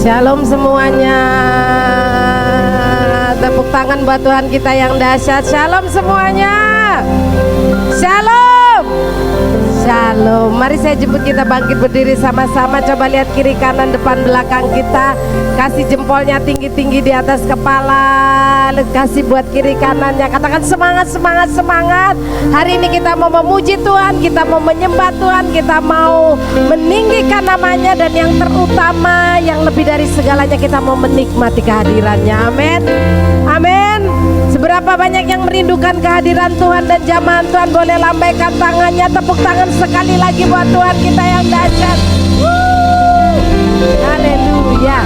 Shalom semuanya. Tepuk tangan buat Tuhan kita yang dahsyat. Shalom semuanya. Shalom. Shalom. Mari saya jemput kita bangkit berdiri sama-sama. Coba lihat kiri kanan depan belakang kita. Kasih jempolnya tinggi-tinggi di atas kepala. Kasih buat kiri kanannya. Katakan semangat, semangat, semangat. Hari ini kita mau memuji Tuhan, kita mau menyembah Tuhan, kita mau meninggikan namanya. Dan yang terutama, yang lebih dari segalanya, kita mau menikmati kehadirannya. Amin. Amin. Seberapa banyak yang merindukan kehadiran Tuhan dan jamahan Tuhan, boleh lambaikan tangannya. Tepuk tangan sekali lagi buat Tuhan kita yang dahsyat. Haleluya.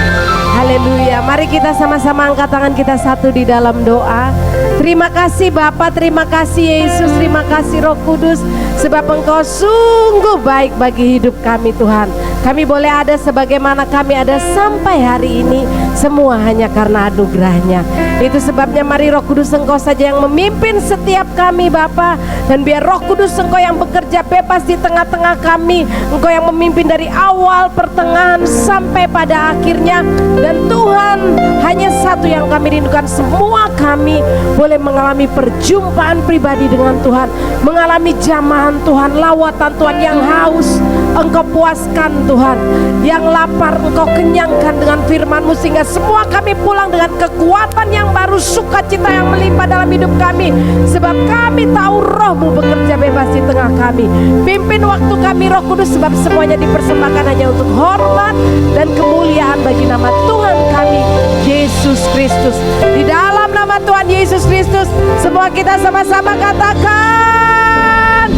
Haleluya. Mari kita sama-sama angkat tangan kita satu di dalam doa. Terima kasih Bapa, terima kasih Yesus, terima kasih Roh Kudus, sebab Engkau sungguh baik bagi hidup kami Tuhan. Kami boleh ada sebagaimana kami ada sampai hari ini, semua hanya karena anugerah-Nya. Itu sebabnya mari Roh Kudus Engkau saja yang memimpin setiap kami Bapa. Dan biar Roh Kudus Engkau yang bekerja bebas di tengah-tengah kami. Engkau yang memimpin dari awal, pertengahan, sampai pada akhirnya. Dan Tuhan, hanya satu yang kami rindukan, semua kami boleh mengalami perjumpaan pribadi dengan Tuhan, mengalami jamahan Tuhan, lawatan Tuhan. Yang haus Engkau puaskan Tuhan, yang lapar Engkau kenyangkan dengan firman-Mu, sehingga semua kami pulang dengan kekuatan yang baru, sukacita yang melimpah dalam hidup kami. Sebab kami tahu Roh-Mu bekerja bebas di tengah kami. Pimpin waktu kami Roh Kudus, sebab semuanya dipersembahkan hanya untuk hormat dan kemuliaan bagi nama Tuhan kami Yesus Kristus. Di dalam nama Tuhan Yesus Kristus, semua kita sama-sama katakan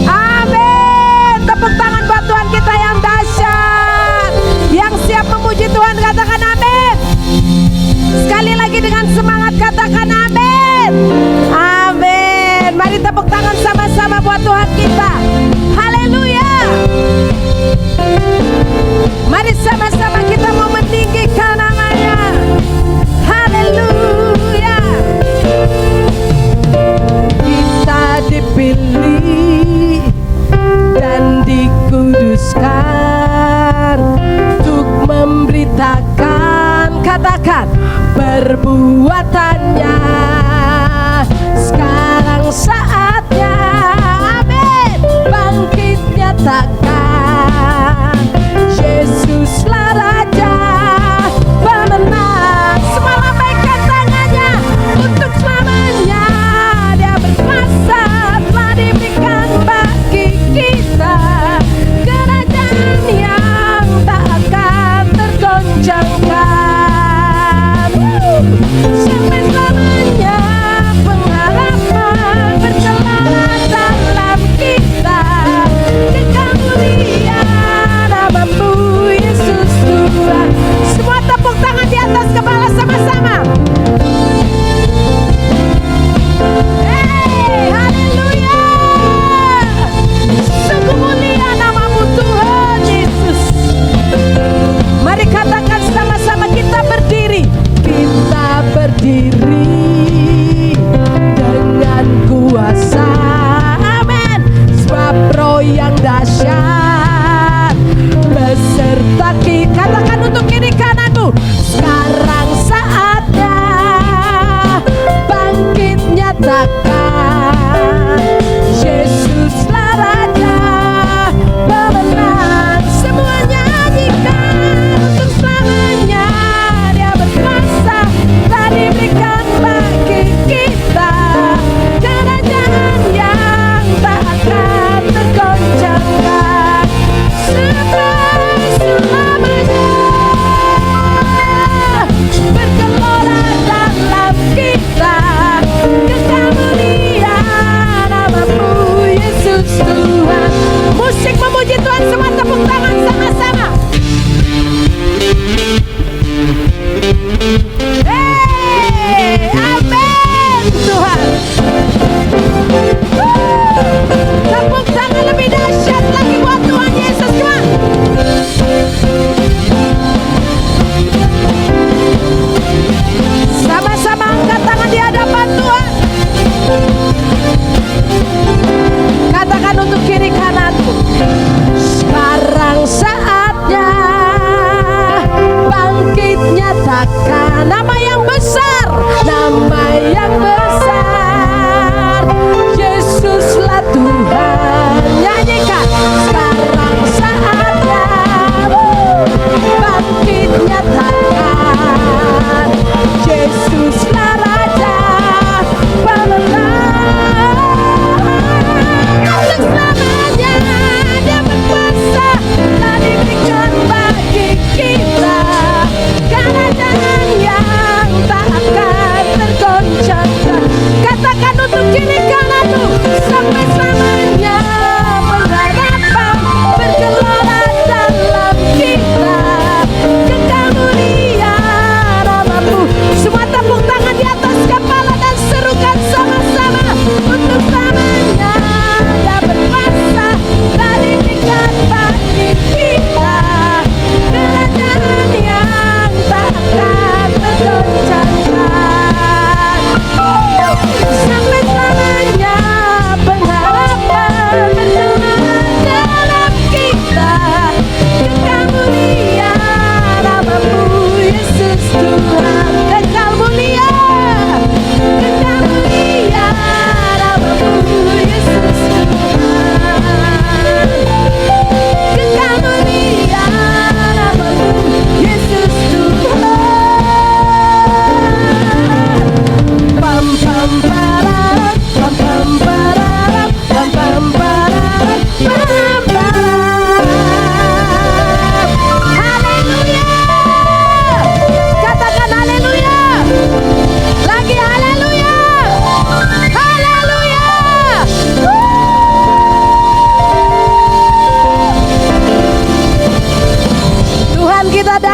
amin. Tepuk tangan buat Tuhan kita yang dahsyat, yang siap memuji Tuhan, katakan amin. Sekali lagi dengan semangat katakan amin. Amin. Mari tepuk tangan sama-sama buat Tuhan kita. Haleluya. Mari sama-sama kita mau meninggikan namanya. Haleluya. Kita dipilih dan dikuduskan untuk memberitakan, katakan, perbuatannya. Sekarang saatnya, amin, bangkit nyatakan, Yesuslah Raja pemenang. Semua lambaikan tangannya. Untuk selamanya Dia berkuasa, telah diberikan bagi kita kerajaan yang tak akan tergoncangkan. Sampai selamanya pengharapan berkelana dalam kita, kekal mulia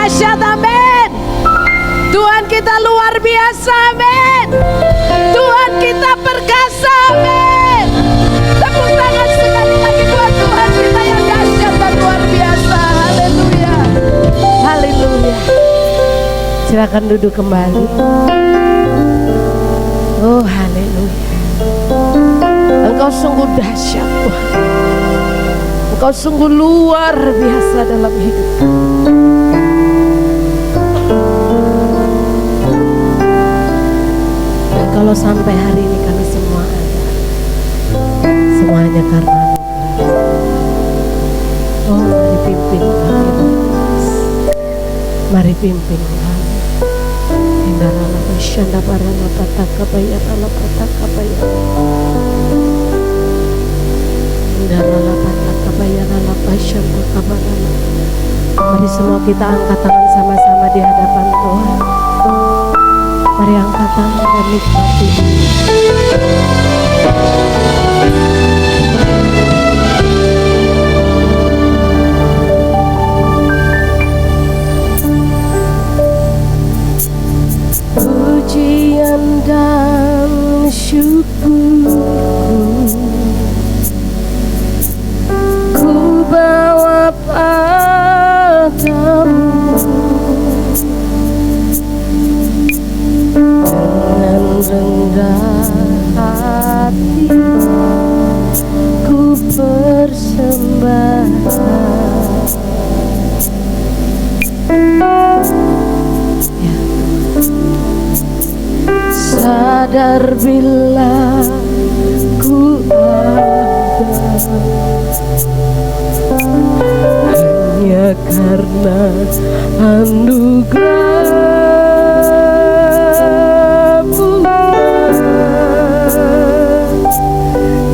dahsyat, amin. Tuhan kita luar biasa, amin. Tuhan kita perkasa, amin. Tepuk tangan sekali lagi buat Tuhan kita yang dahsyat dan luar biasa. Haleluya, haleluya. Silakan duduk kembali. Oh haleluya. Engkau sungguh dahsyat Tuhan. Engkau sungguh luar biasa dalam hidup. Dan kalau sampai hari ini kami semua ada, semuanya karena anugerah. Oh mari pimpin kami, mari pimpin kami. Indarala Shanda Barala Pataka Bayarala Pataka Bayarala Indarala Pataka Bayarala Pashanda Kabarala. Mari semua kita angkat tangan sama-sama di hadapan Tuhan. Mari angkat tangan dan nikmati. Pujian dan syukurku ku bawa padamu dengan rendah hati ku persembahkan. Sadar bila ku ada hanya karena anugerah-Mu,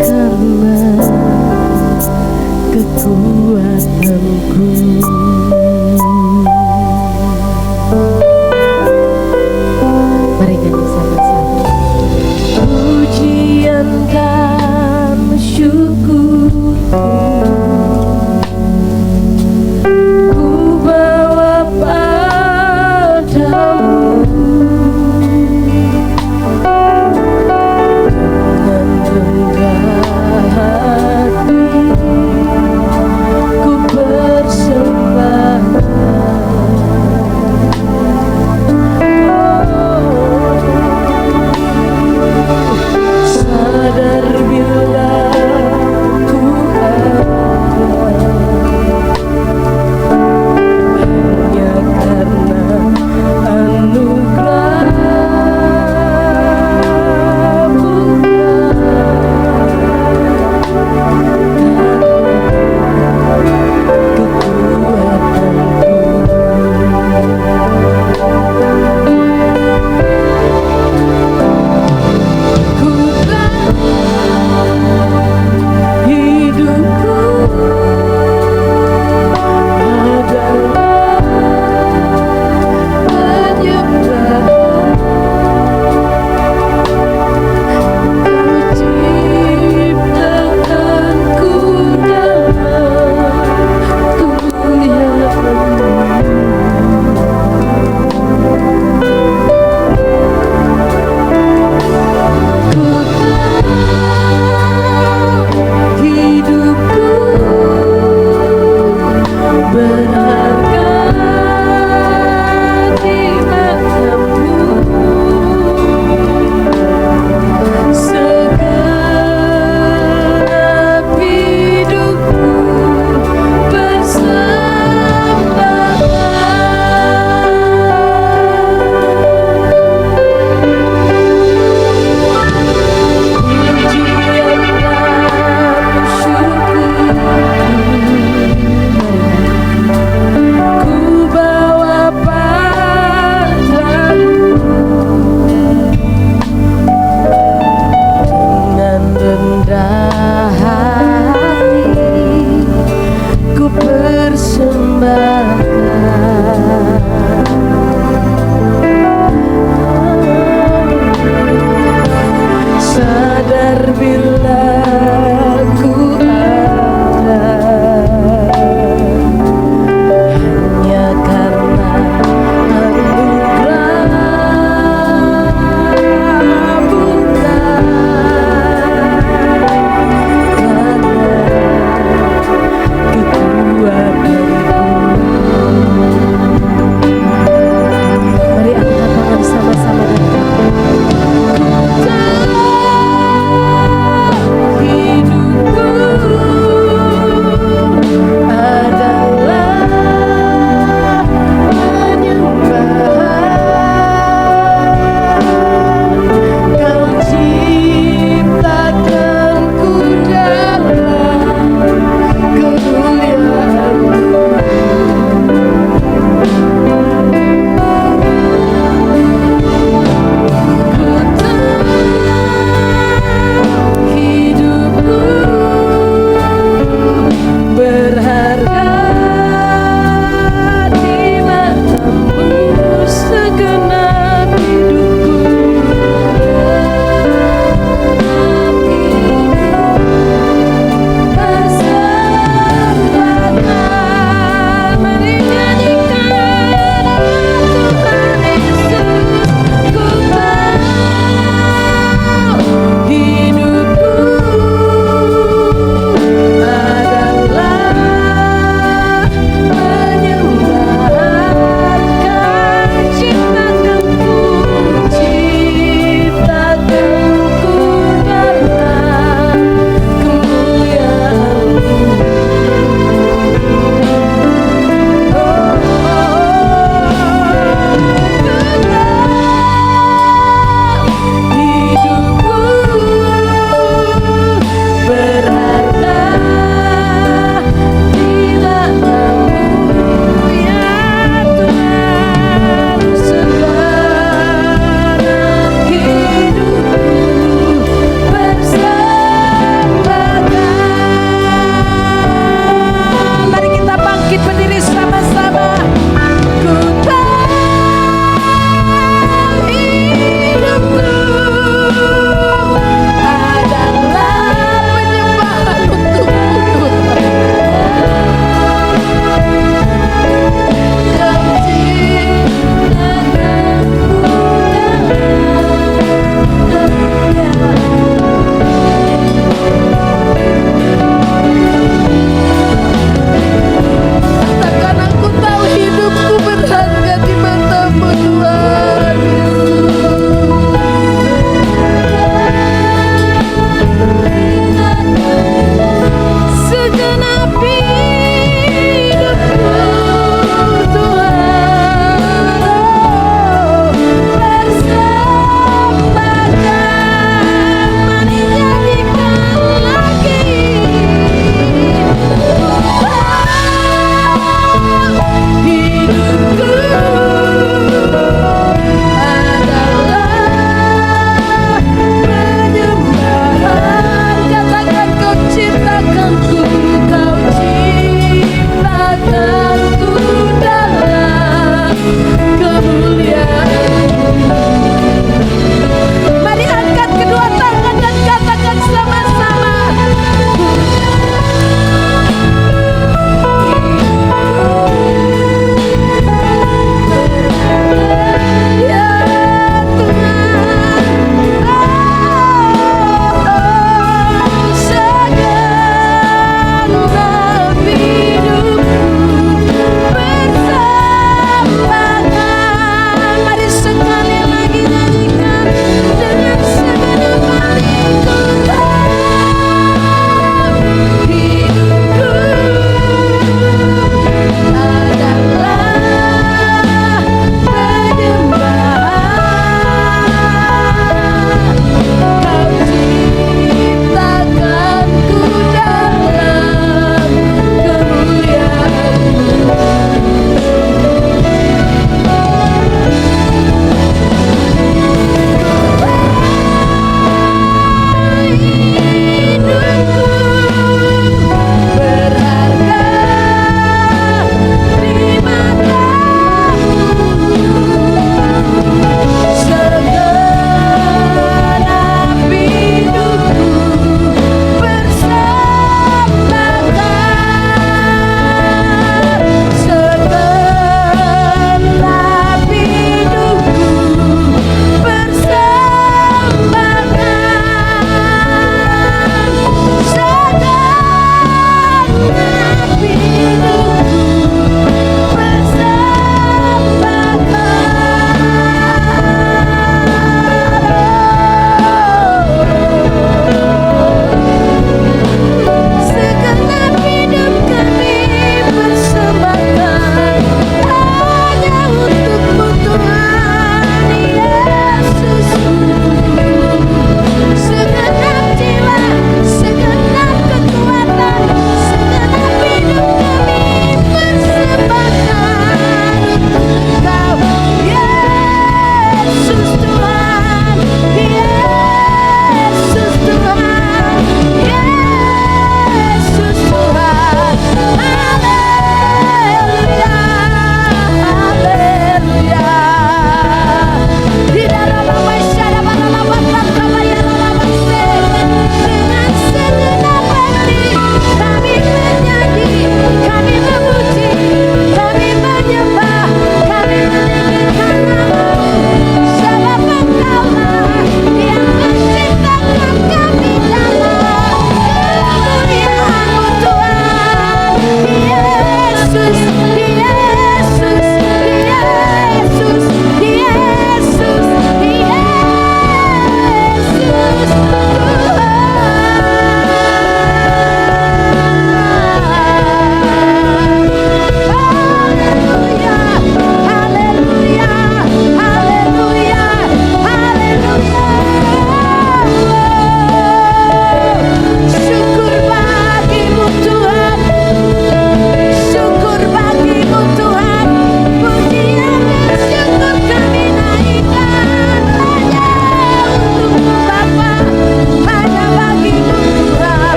karena kekuatanku. Mari nyanyi sama-sama. Pujian dan syukurku ku bawa padamu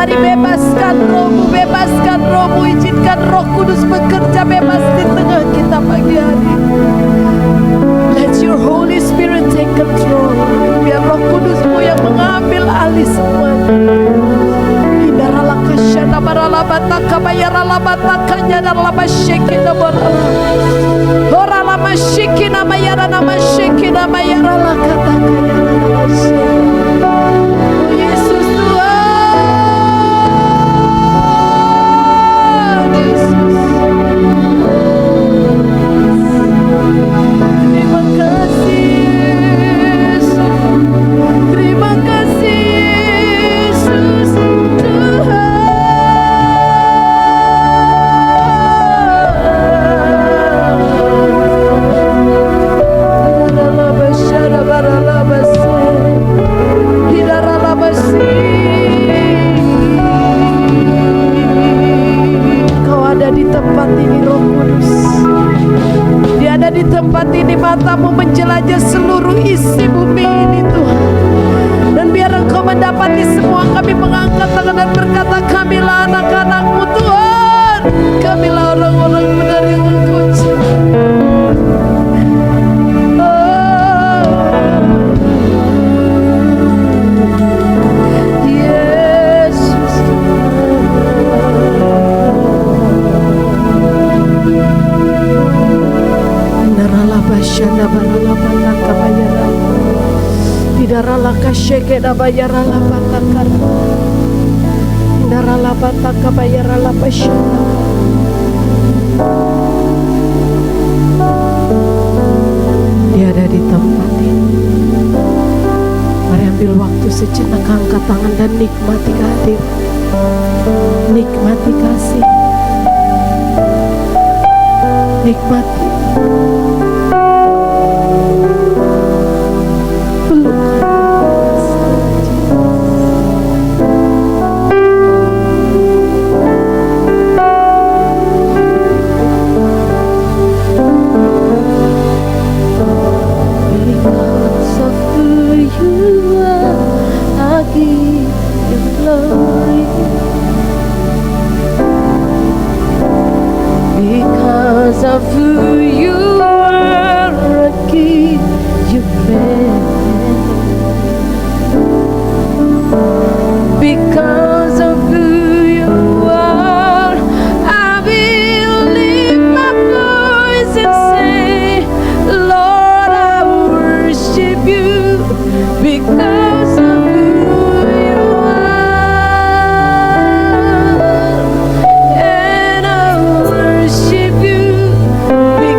Mari bebaskan rohmu, izinkan Roh Kudus bekerja bebas di tengah kita pagi hari. Let your Holy Spirit take control. Biar Roh Kudusmu yang mengambil alih semuanya. Idaralakashana baralabataka bayaralabatakanya daralabashekina barala. Oralamashikina mayarana mashikina mayaralakatakaya daralabashekina. Yesus Tuhan, Yesus. Terima kasih Yesus, terima kasih Yesus Tuhan. Kau ada di tempat ini Roh Kudus. Dia ada di tempat ini, matamu menjelajah seluruh isi bumi ini Tuhan. Dan biar Engkau mendapati semua, kami mengangkat tangan dan berkata, kamilah anak-anak-Mu Tuhan. Kamilah orang-orang benar yang Engkau cintai. Shanda barala bataka bayara, idarala kasheke da bayara la bataka, idarala bataka bayara la bashanda. Dia ada di tempat ini. Mari ambil waktu sejenak, angkat tangan dan nikmati kehadiran, nikmati kasih, nikmati. Because of who you are, I give you praise. Because of who you are, I will lift my voice and say, Lord, I worship you. Because of because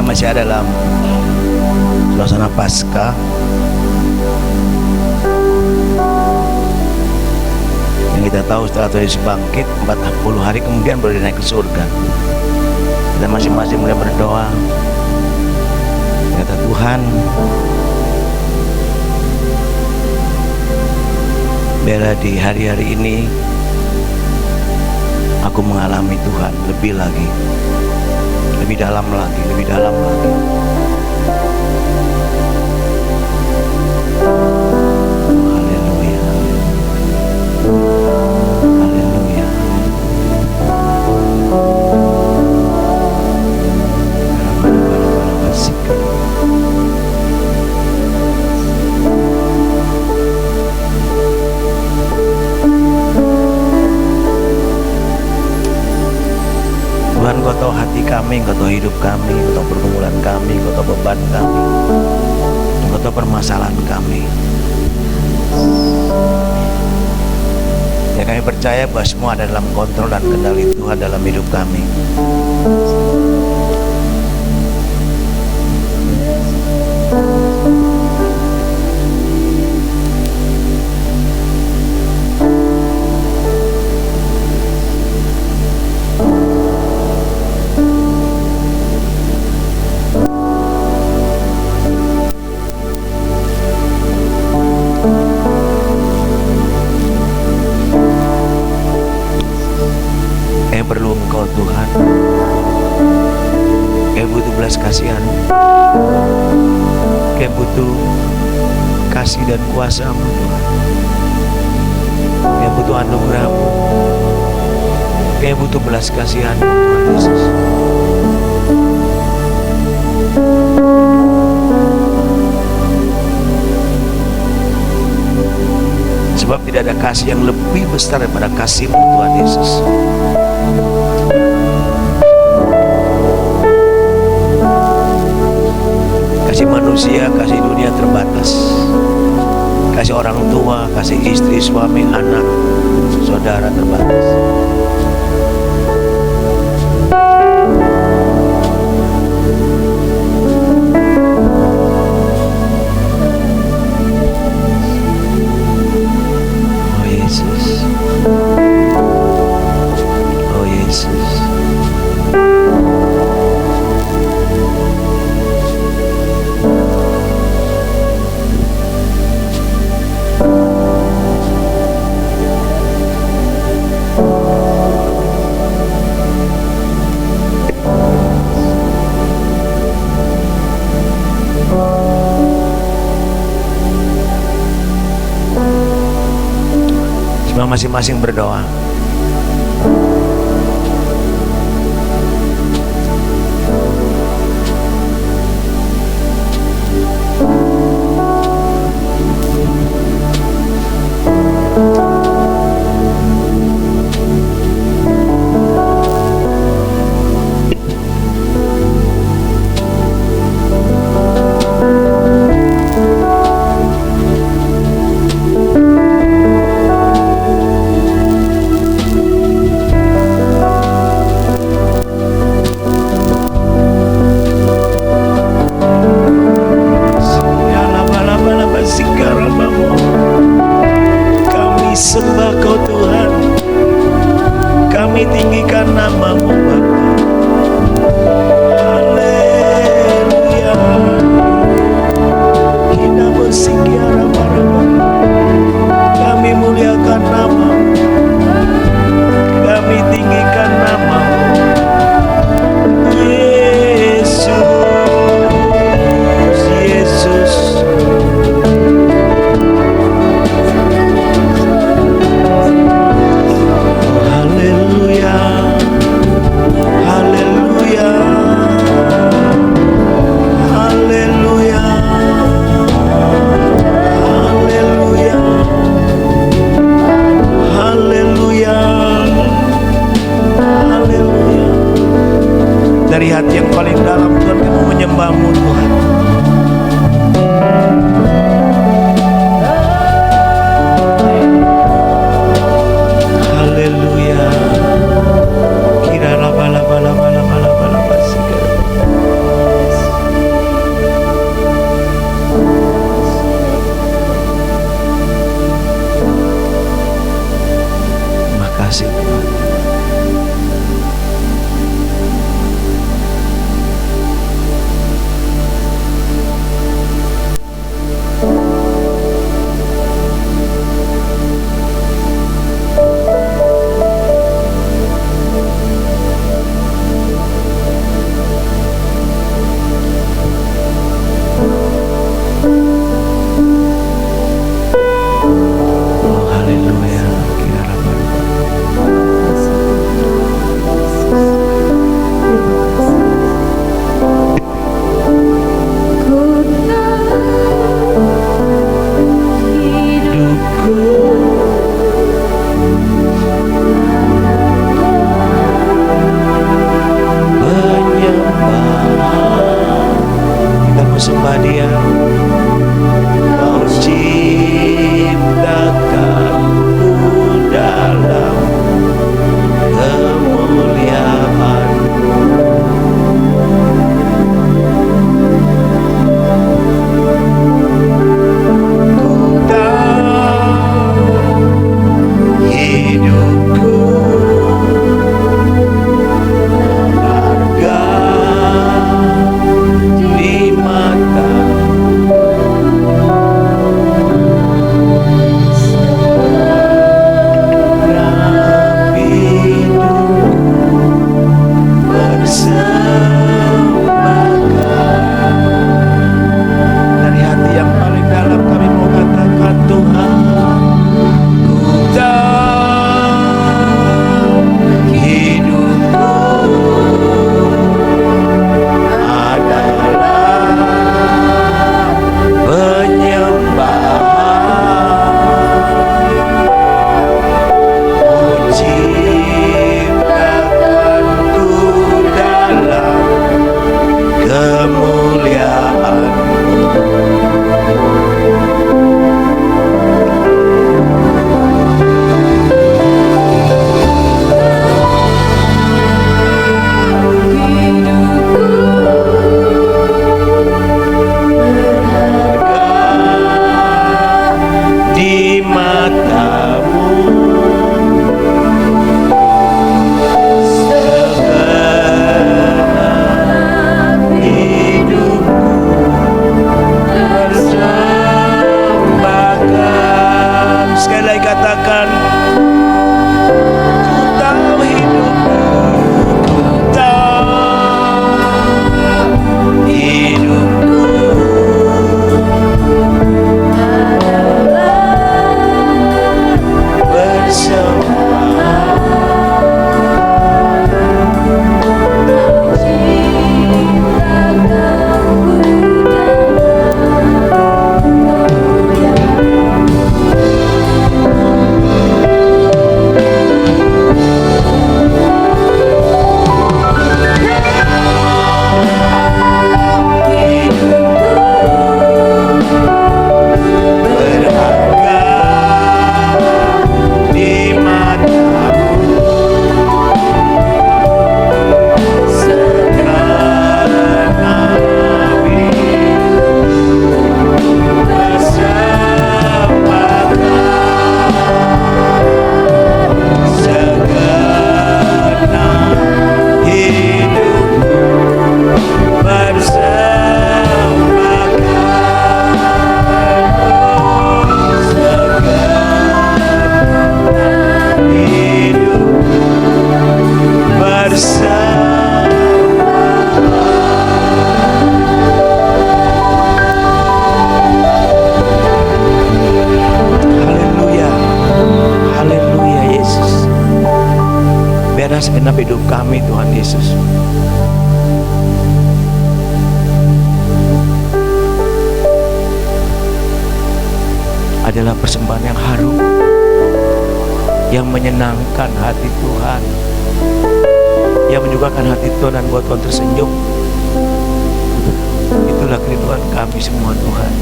masih ada dalam suasana Paskah. Yang kita tahu setelah Tuhan Yesus bangkit 40 hari kemudian baru naik ke surga. Kita masing-masing mulai berdoa. Kata Tuhan, biarlah di hari-hari ini aku mengalami Tuhan lebih lagi, lebih dalam lagi, lebih dalam lagi. Haleluya, haleluya. Tuhan, Kau tahu hati kami, Kau tahu hidup kami, Kau tahu pergumulan kami, Kau tahu beban kami, Kau tahu permasalahan kami. Ya, kami percaya bahwa semua ada dalam kontrol dan kendali Tuhan dalam hidup kami. Perlu Engkau Tuhan, kami butuh belas kasihan, kami butuh kasih dan kuasa-Mu Tuhan, kami butuh anugerah-Mu, kami butuh belas kasihan Tuhan Yesus. Sebab tidak ada kasih yang lebih besar daripada kasih-Mu Tuhan Yesus. Kasih manusia, kasih dunia terbatas. Kasih orang tua, kasih istri, suami, anak, saudara terbatas. Oh Yesus, oh Yesus. Masing-masing berdoa. sembah Dia. Kau ciptakanku dalam kemuliaan. Ku tahu hidupku berharga di mata-Mu. Dari hati yang paling dalam kami mau katakan, Tuhan, ku tahu hidupku adalah penyembahan. Ku ciptakanku dalam kemuliaan-Mu. Di mata-Mu segenap hidupku persembahkan. Sekali lagi katakan, ku tahu hidupku, ku tahu hidupku berharga di mata-Mu. Segenap hidupku persembahkan. Segenap hidupku Haleluya, haleluya Yesus. Biarlah segenap hidup kami, Tuhan Yesus, adalah persembahan yang harum, yang menyenangkan hati Tuhan, yang menyukakan hati Tuhan dan buat Tuhan tersenyum. Itulah kerinduan kami semua, Tuhan.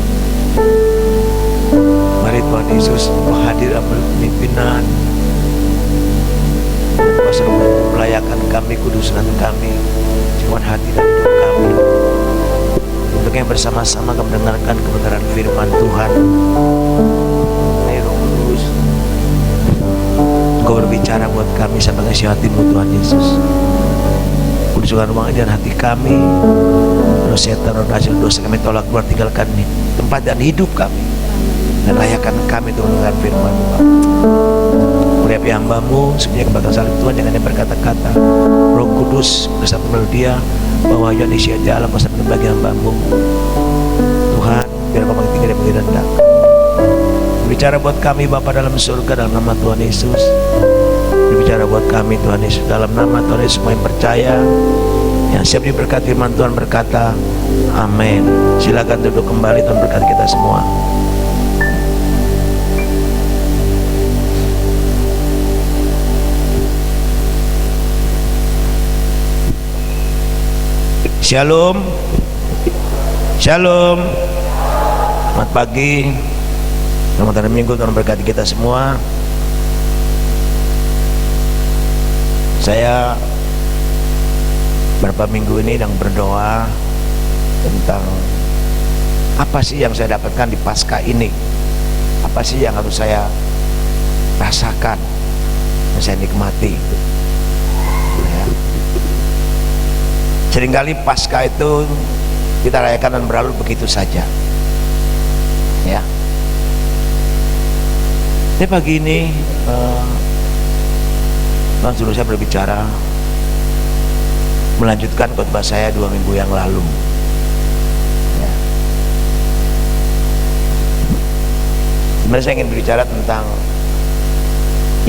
Mari Tuhan Yesus hadir dalam pemimpinan dan kuasa melayakan kami, kuduskan kami, cuman hati dan hidup kami, untuk yang bersama-sama kami mendengarkan kebenaran firman Tuhan. Hai Roh Kudus, Engkau berbicara buat kami sampai ngisi hati-Mu, Tuhan Yesus. Kuduskan ruang dan hati kami. Roh setan, roh najis, dosa kami tolak keluar, tinggalkan tempat dan hidup kami, dan layakan kami untuk mendengar firman-Mu. Uriapi hamba-Mu sebenarnya kebakar salib Tuhan, jangan dia berkata-kata. Roh Kudus bersama dia, bahwa Tuhan isi hati alam masa bagi hamba-Mu. Tuhan, biar Kau makin tinggi dan makin rendah. Berbicara buat kami Bapa dalam surga, dalam nama Tuhan Yesus. Berbicara buat kami Tuhan Yesus, dalam nama Tuhan Yesus. Semua yang percaya, yang siap diberkati firman Tuhan berkata amin. Silakan duduk kembali, Tuhan berkati kita semua. Shalom. Shalom. Selamat pagi. Selamat hari Minggu. Tuhan berkati kita semua. Saya beberapa minggu ini sedang berdoa tentang apa sih yang saya dapatkan di Paskah ini, apa sih yang harus saya rasakan, yang saya nikmati. Ya. Seringkali Paskah itu kita rayakan dan berlalu begitu saja. Ya. Tapi pagi ini Tuhan suruh saya berbicara, melanjutkan khotbah saya 2 minggu yang lalu. Ya. Sebenarnya saya ingin berbicara tentang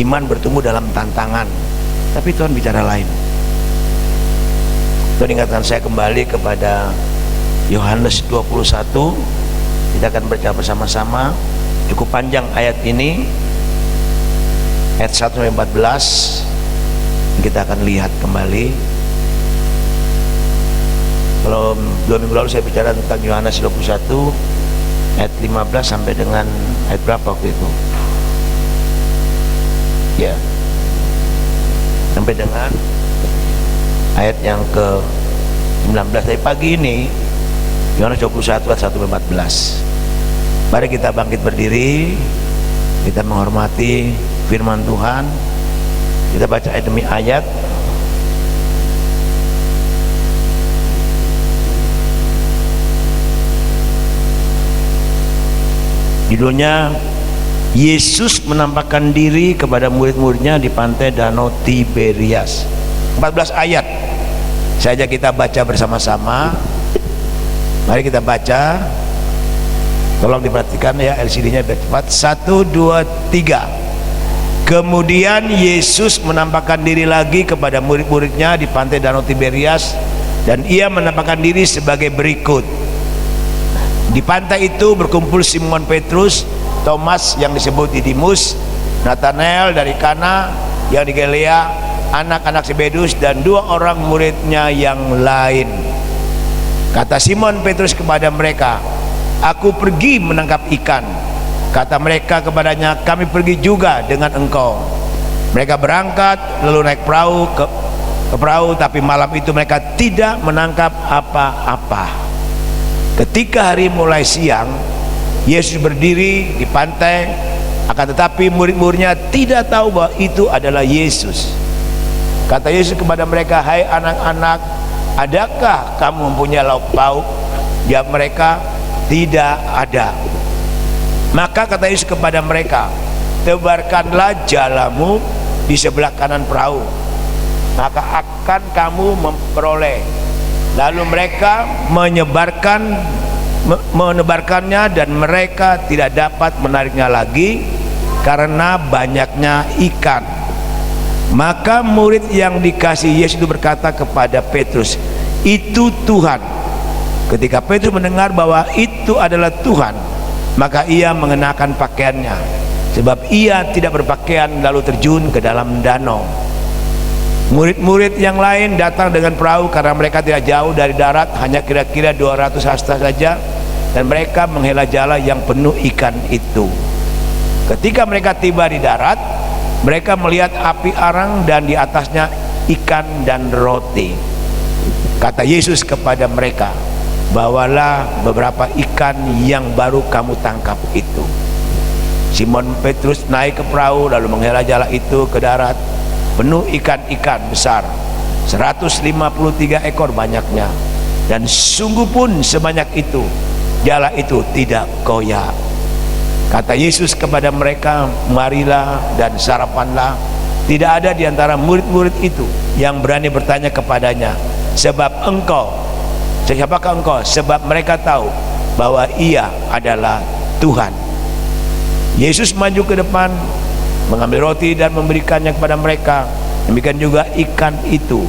iman bertumbuh dalam tantangan, tapi Tuhan bicara lain. Tuhan ingatkan saya kembali kepada Yohanes 21. Kita akan baca bersama-sama, cukup panjang ayat ini, ayat 1-14. Kita akan lihat kembali. Kalau 2 minggu lalu saya bicara tentang Yohanes 21 ayat 15 sampai dengan ayat berapa waktu itu? Ya, sampai dengan ayat yang ke 19. Dari pagi ini Yohanes 21 ayat 1-14. Mari kita bangkit berdiri, kita menghormati firman Tuhan. Kita baca ayat demi ayat. Judulnya, Yesus menampakkan diri kepada murid-muridnya di pantai Danau Tiberias. 14 ayat saja kita baca bersama-sama. Mari kita baca. Tolong diperhatikan ya, LCD-nya biar cepat. 1, 2, 3. Kemudian Yesus menampakkan diri lagi kepada murid-muridnya di pantai Danau Tiberias, dan ia menampakkan diri sebagai berikut. Di pantai itu berkumpul Simon Petrus, Thomas yang disebut Didimus, Nathanael dari Kana yang di Galilea, anak-anak Zebedus, dan 2 orang muridnya yang lain. Kata Simon Petrus kepada mereka, "Aku pergi menangkap ikan." Kata mereka kepadanya, "Kami pergi juga dengan engkau." Mereka berangkat lalu naik perahu ke perahu, tapi malam itu mereka tidak menangkap apa-apa. Ketika hari mulai siang, Yesus berdiri di pantai, akan tetapi murid-muridnya tidak tahu bahwa itu adalah Yesus. Kata Yesus kepada mereka, "Hai anak-anak, adakah kamu mempunyai lauk pauk?" Jawab mereka, "Tidak ada." Maka kata Yesus kepada mereka, "Tebarkanlah jalamu di sebelah kanan perahu, maka akan kamu memperoleh." Lalu mereka menebarkannya, dan mereka tidak dapat menariknya lagi karena banyaknya ikan. Maka murid yang dikasih Yesus itu berkata kepada Petrus, "Itu Tuhan." Ketika Petrus mendengar bahwa itu adalah Tuhan, maka ia mengenakan pakaiannya, sebab ia tidak berpakaian, lalu terjun ke dalam danau. Murid-murid yang lain datang dengan perahu karena mereka tidak jauh dari darat, hanya kira-kira 200 hasta saja, dan mereka menghela jala yang penuh ikan itu. Ketika mereka tiba di darat, mereka melihat api arang dan di atasnya ikan dan roti. Kata Yesus kepada mereka, "Bawalah beberapa ikan yang baru kamu tangkap itu." Simon Petrus naik ke perahu lalu menghela jala itu ke darat, penuh ikan-ikan besar, 153 ekor banyaknya, dan sungguh pun sebanyak itu jala itu tidak koyak. Kata Yesus kepada mereka, "Marilah dan sarapanlah." Tidak ada di antara murid-murid itu yang berani bertanya kepadanya, "Sebab engkau, siapakah engkau?" Sebab mereka tahu bahwa ia adalah Tuhan. Yesus maju ke depan, mengambil roti dan memberikannya kepada mereka. Demikian juga ikan itu.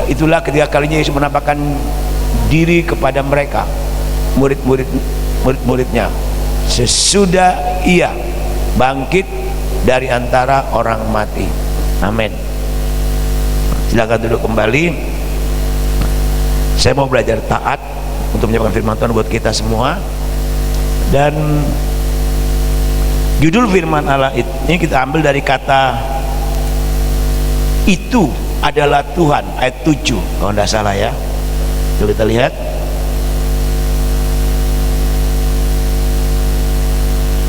Nah, itulah ketiga kalinya Yesus menampakkan diri kepada mereka, murid-muridnya, sesudah ia bangkit dari antara orang mati. Amin. Silakan duduk kembali. Saya mau belajar taat untuk menyampaikan firman Tuhan buat kita semua. Dan judul firman Allah ini kita ambil dari kata itu adalah Tuhan, ayat 7 kalau tidak salah ya. Coba kita lihat.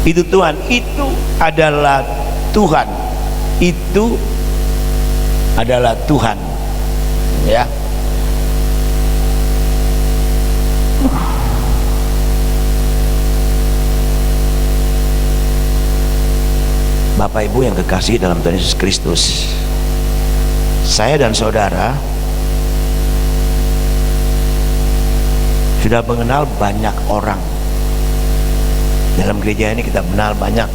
Itu Tuhan, itu adalah Tuhan, itu adalah Tuhan, ya. Bapak Ibu yang kekasih dalam Tuhan Yesus Kristus, saya dan saudara sudah mengenal banyak orang. Dalam gereja ini kita kenal banyak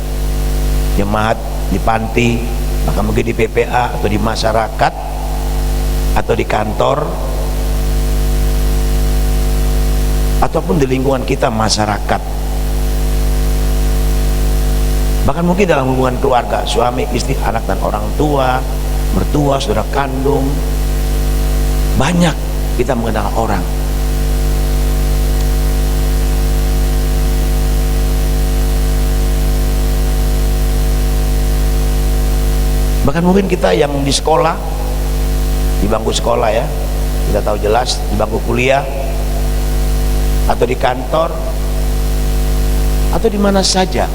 jemaat di panti, bahkan mungkin di PPA atau di masyarakat atau di kantor ataupun di lingkungan kita masyarakat, bahkan mungkin dalam hubungan keluarga, suami, istri, anak dan orang tua, mertua, saudara kandung. Banyak kita mengenal orang. Bahkan mungkin kita yang di sekolah, di bangku sekolah ya, kita tahu jelas, di bangku kuliah atau di kantor atau di mana saja,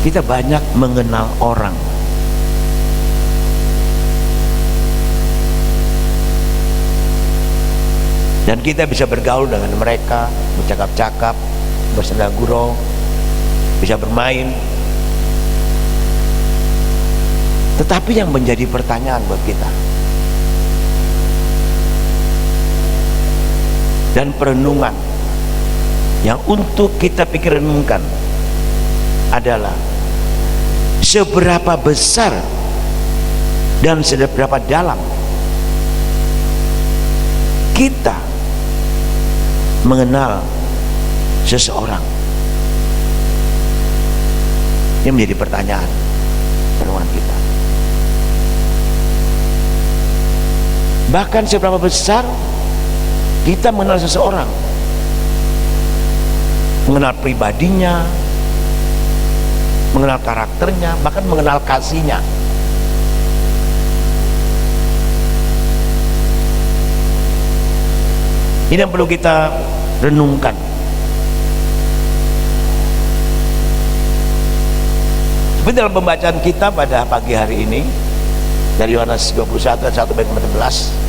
kita banyak mengenal orang. Dan kita bisa bergaul dengan mereka, bercakap-cakap, bersenda gurau, bisa bermain. Tetapi yang menjadi pertanyaan buat kita dan perenungan yang untuk kita pikir renungkan adalah seberapa besar dan seberapa dalam kita mengenal seseorang. Ini menjadi pertanyaan renungan kita. Bahkan seberapa besar kita mengenal seseorang, mengenal pribadinya, mengenal karakternya, bahkan mengenal kasihnya. Ini yang perlu kita renungkan. Seperti dalam pembacaan kita pada pagi hari ini dari Yohanes 21 ayat 1 sampai 14.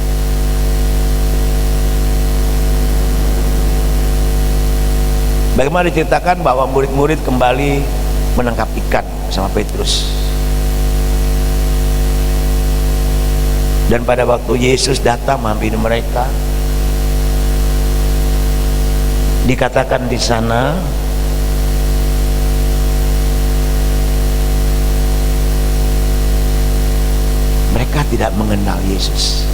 Bagaimana diceritakan bahwa murid-murid kembali menangkap ikan bersama Petrus. Dan pada waktu Yesus datang menghampiri mereka, dikatakan di sana mereka tidak mengenal Yesus.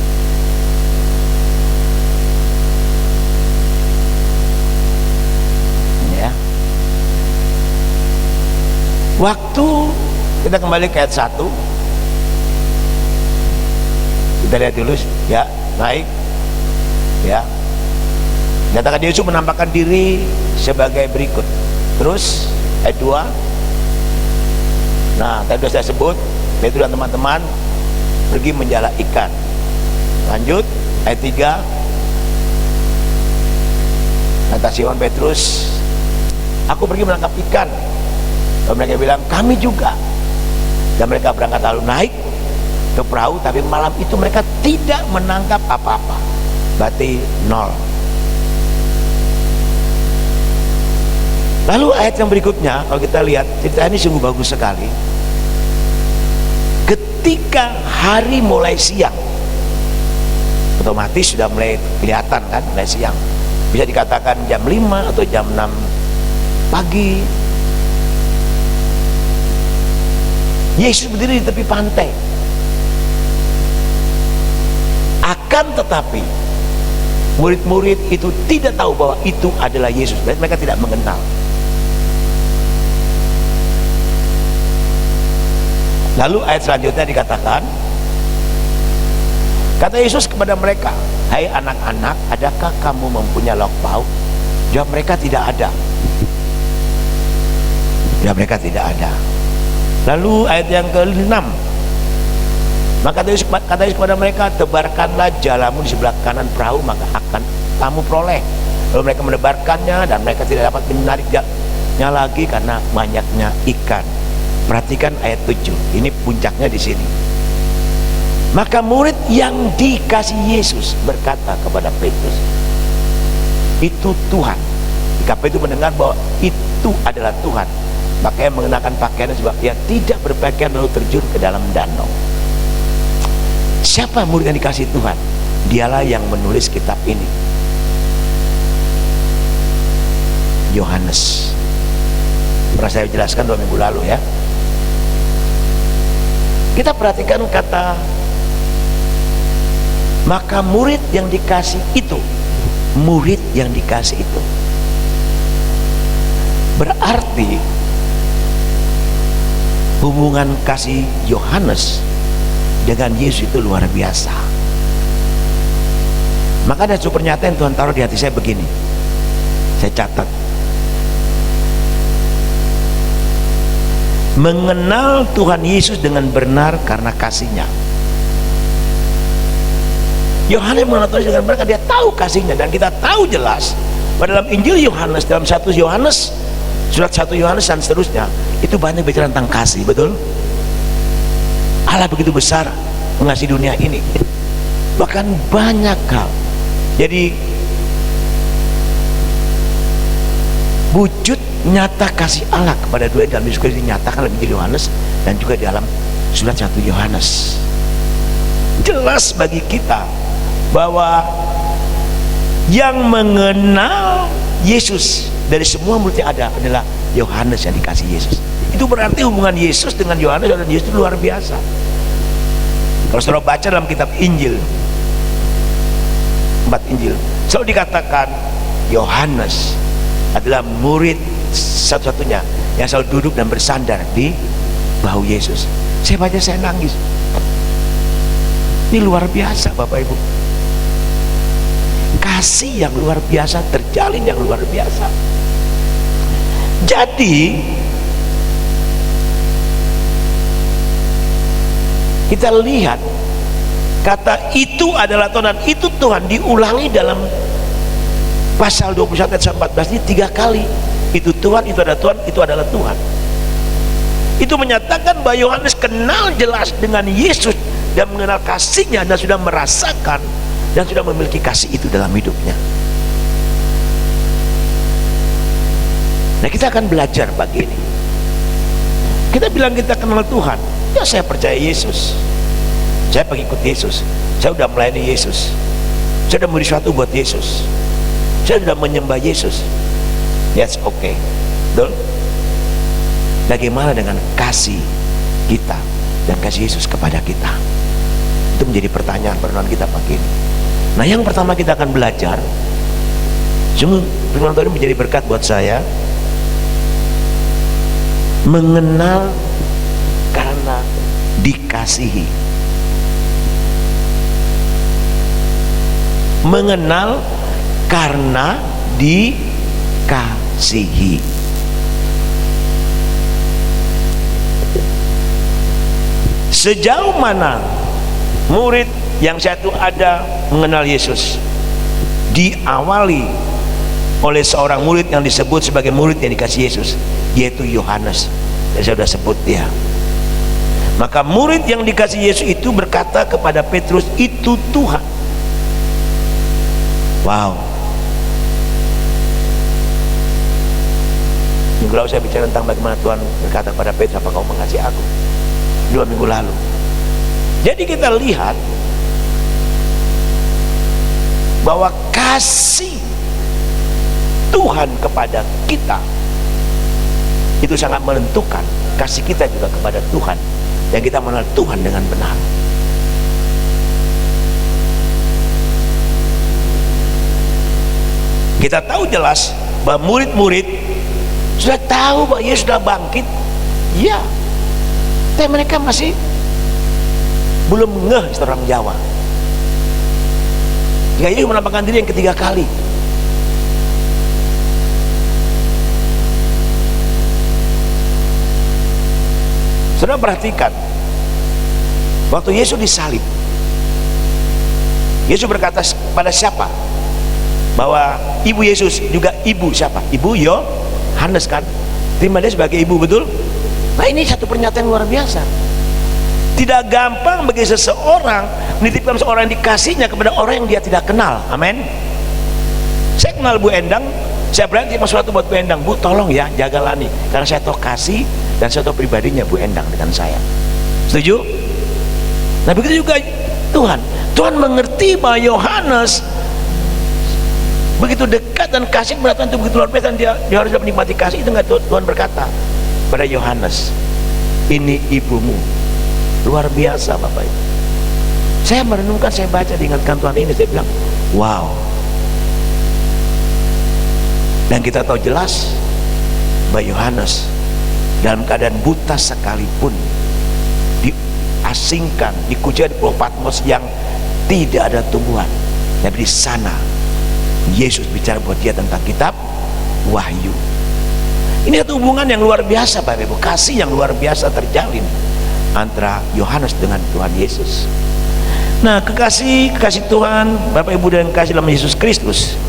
Ya. Waktu kita kembali ke ayat 1, kita lihat dulu ya, naik ya. Nyatakan Yesus menampakkan diri sebagai berikut. Terus ayat 2. Nah, tadi sudah saya sebut, Petrus dan teman-teman pergi menjala ikan. Lanjut ayat 3. Kata Simon Petrus, aku pergi menangkap ikan. Dan mereka bilang, kami juga. Dan mereka berangkat lalu naik ke perahu, tapi malam itu mereka tidak menangkap apa-apa. Berarti 0. Lalu ayat yang berikutnya, kalau kita lihat, cerita ini sungguh bagus sekali. Ketika hari mulai siang, otomatis sudah mulai kelihatan kan, mulai siang. Bisa dikatakan jam 5 atau jam 6 pagi. Yesus berdiri di tepi pantai. Akan tetapi murid-murid itu tidak tahu bahwa itu adalah Yesus. Mereka tidak mengenal. Lalu ayat selanjutnya dikatakan, kata Yesus kepada mereka, hai anak-anak, adakah kamu mempunyai lauk pauk? Jawab mereka, tidak ada. Jawab mereka, tidak ada. Lalu ayat yang ke-6, maka kata Yesus kepada mereka, tebarkanlah jalamu di sebelah kanan perahu, maka akan kamu peroleh. Lalu mereka menebarkannya, dan mereka tidak dapat menariknya lagi karena banyaknya ikan. Perhatikan ayat 7, ini puncaknya di sini. Maka murid yang dikasih Yesus berkata kepada Petrus, itu Tuhan. Jika Petrus mendengar bahwa itu adalah Tuhan, maka ia mengenakan pakaiannya sebab ia tidak berpakaian lalu terjun ke dalam danau. Siapa murid yang dikasih Tuhan? Dialah yang menulis kitab ini, Yohanes. Pernah saya jelaskan 2 minggu lalu ya. Kita perhatikan kata maka murid yang dikasih itu, murid yang dikasih itu berarti hubungan kasih Yohanes dengan Yesus itu luar biasa. Maka ada satu pernyataan Tuhan taruh di hati saya begini, saya catat. Mengenal Tuhan Yesus dengan benar karena kasihnya. Yohanes mengenal Tuhan dengan benar karena dia tahu kasihnya. Dan kita tahu jelas pada dalam Injil Yohanes, dalam 1 Yohanes, surat 1 Yohanes dan seterusnya, itu banyak bicara tentang kasih, betul? Allah begitu besar mengasihi dunia ini, bahkan banyak hal. Jadi wujud nyata kasih Allah kepada dua dalam Yesus Kristus dinyatakan dalam Injil Yohanes dan juga di dalam surat 1 Yohanes. Jelas bagi kita bahwa yang mengenal Yesus dari semua murid yang ada adalah Yohanes yang dikasih Yesus. Itu berarti hubungan Yesus dengan Yohanes dan Yesus itu luar biasa. Kalau saudara baca dalam kitab Injil, 4 Injil, selalu dikatakan Yohanes adalah murid satu-satunya yang selalu duduk dan bersandar di bahu Yesus. Saya baca, saya nangis. Ini luar biasa Bapak Ibu. Kasih yang luar biasa, terjalin yang luar biasa. Jadi kita lihat kata itu adalah Tuhan dan itu Tuhan diulangi dalam pasal 21 ayat 14 ini 3 kali. Itu Tuhan, itu adalah Tuhan, itu adalah Tuhan. Itu menyatakan bahwa Yohanes kenal jelas dengan Yesus dan mengenal kasihnya dan sudah merasakan dan sudah memiliki kasih itu dalam hidupnya. Nah, kita akan belajar pagi ini. Kita bilang kita kenal Tuhan, ya saya percaya Yesus, saya pengikut Yesus, saya sudah melayani Yesus, saya sudah memberi sesuatu buat Yesus, saya sudah menyembah Yesus. That's okay. Betul? Bagaimana dengan kasih kita dan kasih Yesus kepada kita? Itu menjadi pertanyaan perenungan kita pagi ini. Nah, yang pertama kita akan belajar, sungguh firman Tuhan ini menjadi berkat buat saya. Mengenal karena dikasihi. Mengenal karena dikasihi. Sejauh mana murid yang satu ada mengenal Yesus? Diawali oleh seorang murid yang disebut sebagai murid yang dikasih Yesus, yaitu Yohanes. Saya sudah sebut dia. Maka murid yang dikasih Yesus itu berkata kepada Petrus, itu Tuhan. Wow. Minggu lalu saya bicara tentang bagaimana Tuhan berkata kepada Petrus, apa kau mengasihi aku? 2 minggu lalu. Jadi kita lihat bahwa kasih Tuhan kepada kita itu sangat menentukan kasih kita juga kepada Tuhan, dan kita mengenal Tuhan dengan benar. Kita tahu jelas bahwa murid-murid sudah tahu bahwa Yesus sudah bangkit, ya, tapi mereka masih belum ngeh, istilah orang Jawa. Hingga Yesus menampakkan diri yang ketiga kali. Saudara perhatikan, waktu Yesus disalib, Yesus berkata pada siapa? Bahwa ibu Yesus juga ibu siapa? Ibu Yohanes kan? Terima dia sebagai ibu, betul? Nah, ini satu pernyataan luar biasa. Tidak gampang bagi seseorang menitipkan seorang yang dikasihnya kepada orang yang dia tidak kenal. Amin. Saya kenal Bu Endang, saya berani sesuatu buat Bu Endang. Bu, tolong ya jaga Lani, karena saya tahu kasih dan saya tahu pribadinya Bu Endang dengan saya. Setuju? Nah, begitu juga Tuhan mengerti bahwa Yohanes begitu dekat dan kasih kepada Tuhan itu begitu luar biasa, dan dia harus menikmati kasih itu. Enggak, Tuhan berkata pada Yohanes, ini ibumu. Luar biasa Bapak Ibu. Saya merenungkan, saya baca, diingatkan Tuhan ini, saya bilang wow. Dan kita tahu jelas bahwa Yohanes dalam keadaan buta sekalipun, diasingkan, dikucilkan di Pulau Patmos yang tidak ada tumbuhan, tapi di sana Yesus bicara buat dia tentang kitab Wahyu. Ini satu hubungan yang luar biasa Bapak Ibu, kasih yang luar biasa terjalin antara Yohanes dengan Tuhan Yesus. Nah, kekasih Tuhan Bapak Ibu dan kasih dalam Yesus Kristus,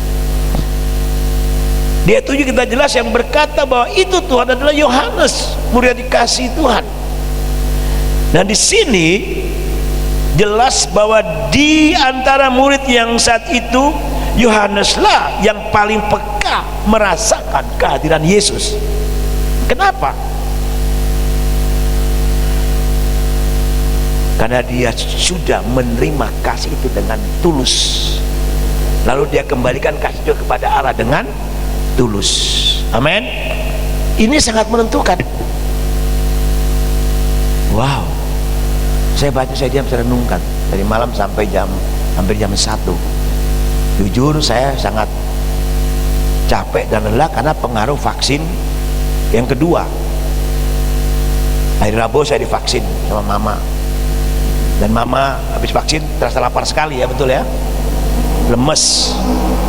dia tuju kita jelas yang berkata bahwa itu Tuhan adalah Yohanes, murid dikasih Tuhan. Dan di sini jelas bahwa di antara murid yang saat itu, Yohaneslah yang paling peka merasakan kehadiran Yesus. Kenapa? Karena dia sudah menerima kasih itu dengan tulus, lalu dia kembalikan kasih itu kepada Allah dengan tulus. Amin. Ini sangat menentukan. Wow, saya baca, saya diam, saya renungkan dari malam sampai hampir jam 1. Jujur saya sangat capek dan lelah karena pengaruh vaksin yang kedua. Hari Rabu saya divaksin sama mama, dan mama habis vaksin terasa lapar sekali, ya betul ya, lemes.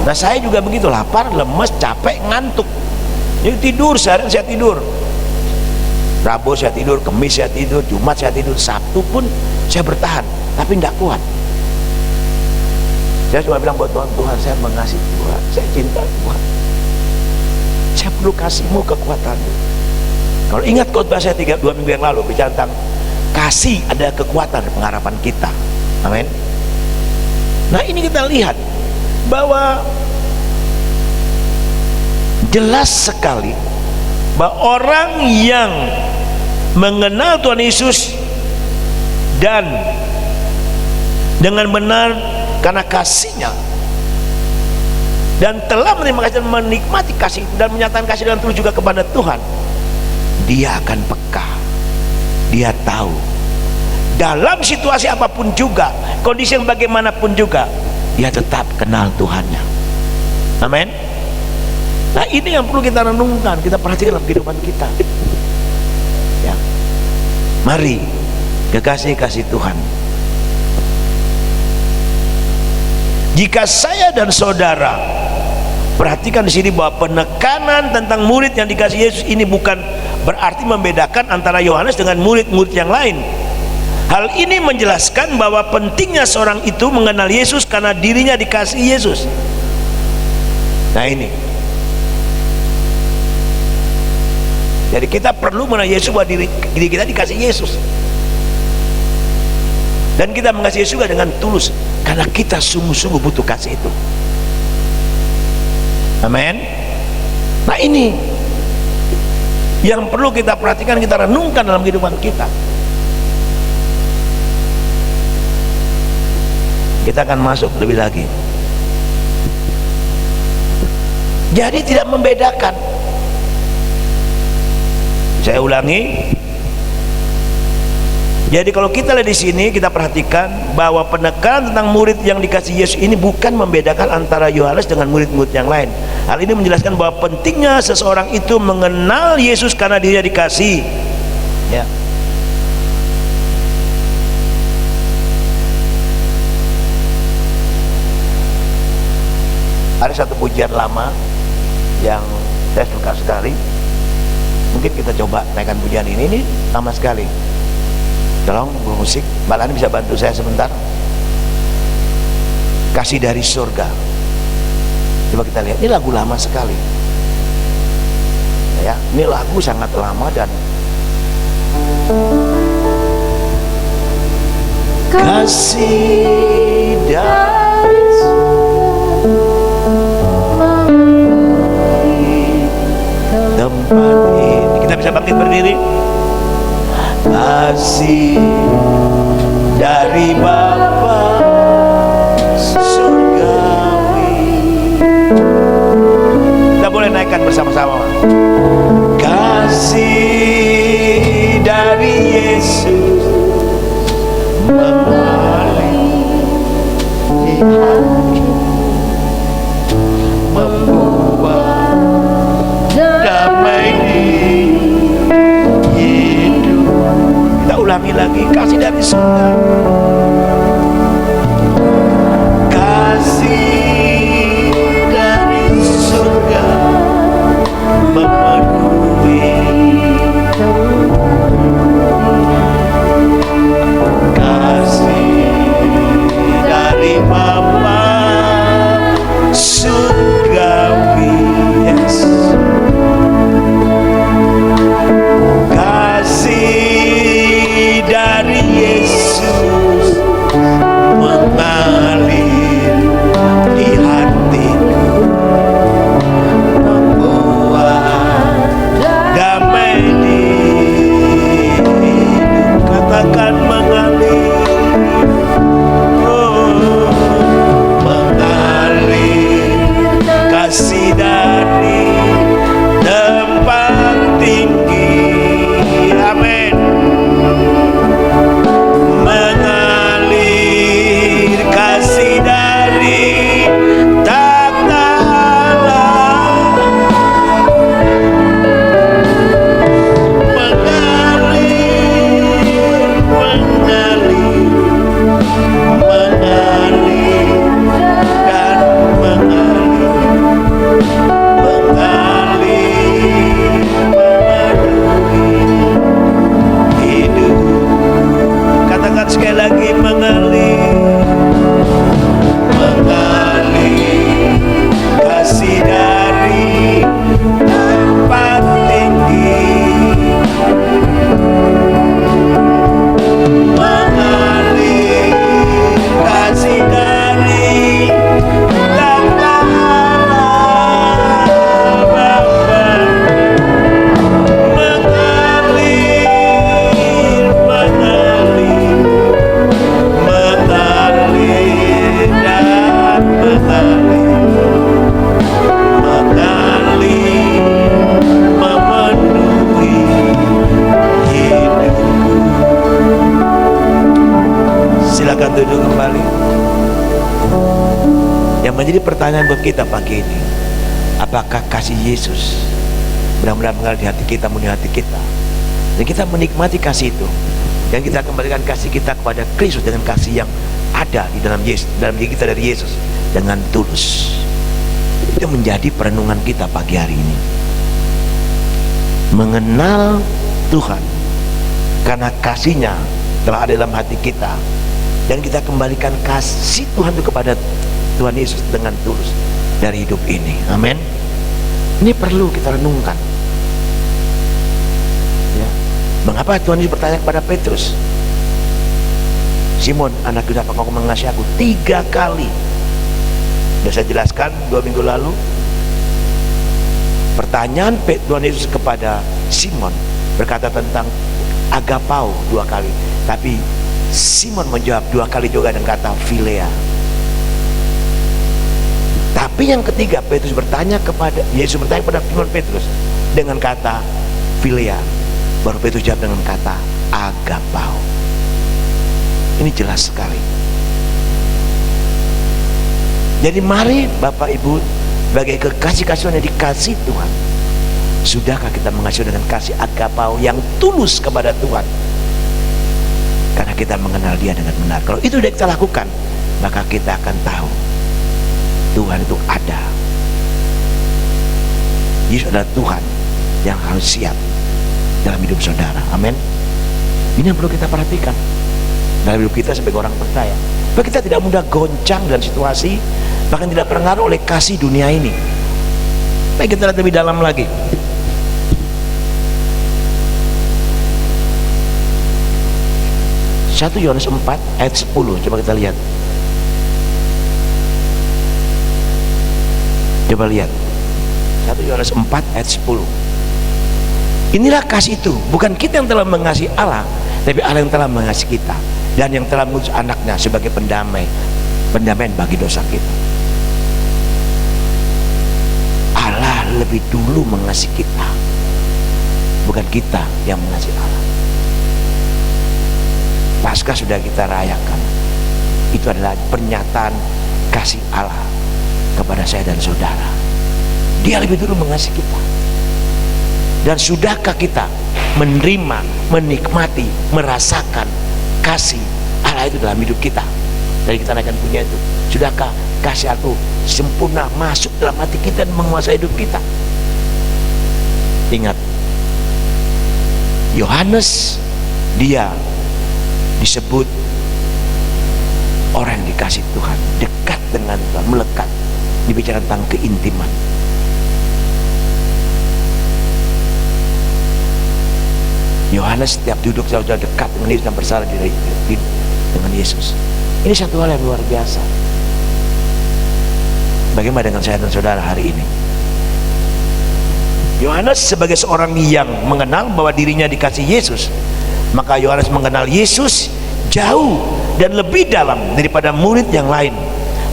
Nah, saya juga begitu, lapar, lemes, capek, ngantuk. Jadi tidur, seharian saya tidur. Rabu saya tidur, Kamis saya tidur, Jumat saya tidur, Sabtu pun saya bertahan, tapi tidak kuat. Saya cuma bilang buat Tuhan, Tuhan saya mengasihi Tuhan, saya cinta Tuhan, saya perlu kasih-Mu kekuatan-Mu. Kalau ingat khotbah saya 2 minggu yang lalu bicara tentang kasih ada kekuatan pengharapan kita. Amin. Nah, ini kita lihat bahwa jelas sekali bahwa orang yang mengenal Tuhan Yesus dan dengan benar karena kasihnya dan telah menerima kasih dan menikmati kasih dan menyatakan kasih dengan tulus juga kepada Tuhan, dia akan peka. Dia tahu dalam situasi apapun juga, kondisi yang bagaimanapun juga, dia tetap kenal Tuhannya. Amin. Nah, ini yang perlu kita renungkan, kita perhatikan dalam kehidupan kita ya. Mari kekasih-kasih Tuhan, jika saya dan saudara perhatikan di sini bahwa penekanan tentang murid yang dikasih Yesus ini bukan berarti membedakan antara Yohanes dengan murid-murid yang lain. Hal ini menjelaskan bahwa pentingnya seorang itu mengenal Yesus karena dirinya dikasih Yesus. Nah, ini jadi kita perlu mengenal Yesus bahwa diri kita dikasih Yesus, dan kita mengasihi Yesus juga dengan tulus karena kita sungguh-sungguh butuh kasih itu. Amin. Nah, ini yang perlu kita perhatikan, kita renungkan dalam kehidupan kita. Kita akan masuk lebih lagi. Jadi tidak membedakan. Saya ulangi. Jadi kalau kita lihat di sini, kita perhatikan bahwa penekanan tentang murid yang dikasih Yesus ini bukan membedakan antara Yohanes dengan murid-murid yang lain. Hal ini menjelaskan bahwa pentingnya seseorang itu mengenal Yesus karena dirinya dikasih. Ya. Ada satu pujian lama yang saya suka sekali. Mungkin kita coba naikkan pujian ini lama sekali. Tolong bermusik, Mbak Lani bisa bantu saya sebentar. Kasih dari surga. Coba kita lihat, ini lagu lama sekali. Ya, ini lagu sangat lama dan kasih dari tempat ini. Kita bisa bangkit berdiri. Kasih dari Bapa surgawi. Kita boleh naikkan bersama-sama. Kasih dari Yesus mengalir di hati, membuat damai di hidup. Kita ulangi lagi, kasih dari surga. Kasih dari surga memenuhi. Kasih dari Bapa surgawi. Yes. Kasih dari Yesus mengalir di hatiku, membuat damai di hidup. Katakan mengalir, oh, mengalir kasih dari tempat tinggi. Amin. Mengalir kasih dari takhta Allah. Mengalir, mengalir dan mengalir memenuhi hidup. Katakan sekali lagi, mengalir kasih dari tempat tinggi. Mengalir kasih dari takhta Allah Bapa. Mengalir dan mengalir memenuhi hidupku. Silakan duduk kembali. Yang menjadi pertanyaan buat kita pagi ini, apakah kasih Yesus benar-benar mengalir di hati kita, memenuhi hati kita, dan kita menikmati kasih itu, dan kita kembalikan kasih kita kepada Kristus dengan kasih yang ada di dalam Yesus, dalam diri kita dari Yesus, dengan tulus. Itu menjadi perenungan kita pagi hari ini. Mengenal Tuhan karena kasih-Nya telah ada dalam hati kita, dan kita kembalikan kasih Tuhan itu kepada Tuhan Yesus dengan tulus dari hidup ini. Amin. Ini perlu kita renungkan. Ya. Mengapa Tuhan Yesus bertanya kepada Petrus, Simon, anak Yusuf, apakah kau mengasihi aku? 3 kali. Sudah saya jelaskan 2 minggu lalu. Pertanyaan Tuhan Yesus kepada Simon berkata tentang agapau 2 kali, tapi Simon menjawab 2 kali juga dengan kata philea. Tapi yang ketiga, Petrus bertanya kepada Yesus, bertanya kepada Simon Petrus dengan kata philea. Baru Petrus jawab dengan kata agapau. Ini jelas sekali. Jadi mari Bapak Ibu, sebagai kekasih-kasihan yang dikasih Tuhan, sudahkah kita mengasihi dengan kasih agapau yang tulus kepada Tuhan? Karena kita mengenal Dia dengan benar. Kalau itu sudah kita lakukan, maka kita akan tahu Tuhan itu ada. Yesus adalah Tuhan yang harus siap dalam hidup saudara. Amin. Ini yang perlu kita perhatikan dalam hidup kita sebagai orang percaya, bahwa kita tidak mudah goncang dengan situasi, bahkan tidak terpengaruh oleh kasih dunia ini. Baik, kita lihat lebih dalam lagi. Satu Yohanes 4 ayat 10, coba kita lihat. Coba lihat 1 Yohanes 4 ayat 10. Inilah kasih itu, bukan kita yang telah mengasihi Allah, tapi Allah yang telah mengasihi kita, dan yang telah mengutus anaknya sebagai pendamaian bagi dosa kita. Allah lebih dulu mengasihi kita, bukan kita yang mengasihi Allah. Paskah sudah kita rayakan, itu adalah pernyataan kasih Allah kepada saya dan saudara. Dia lebih dulu mengasihi kita. Dan sudahkah kita menerima, menikmati, merasakan kasih Allah itu dalam hidup kita? Dari kita akan punya itu. Sudahkah kasih Allah itu sempurna masuk dalam hati kita dan menguasai hidup kita? Ingat, Yohanes, dia disebut orang yang dikasih Tuhan, dekat dengan Tuhan, melekat. Dibicara tentang keintiman. Yohanes setiap duduk jauh-jauh dekat dengan Yesus dan bersama dengan Yesus. Ini satu hal yang luar biasa. Bagaimana dengan saya dan saudara hari ini? Yohanes sebagai seorang yang mengenal bahwa dirinya dikasih Yesus, maka Yohanes mengenal Yesus jauh dan lebih dalam daripada murid yang lain.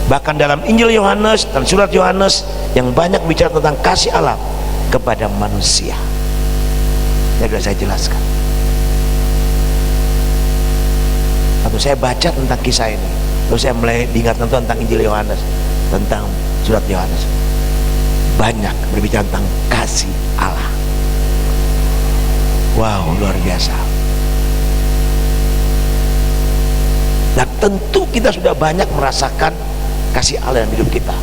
Bahkan dalam Injil Yohanes dan surat Yohanes yang banyak bicara tentang kasih Allah kepada manusia. Ya, sudah saya jelaskan. Atau saya baca tentang kisah ini, lalu saya mulai diingatkan tentang Injil Yohanes, tentang surat Yohanes. Banyak berbicara tentang kasih Allah. Wow, luar biasa. Dan tentu kita sudah banyak merasakan kasih Allah dalam hidup kita.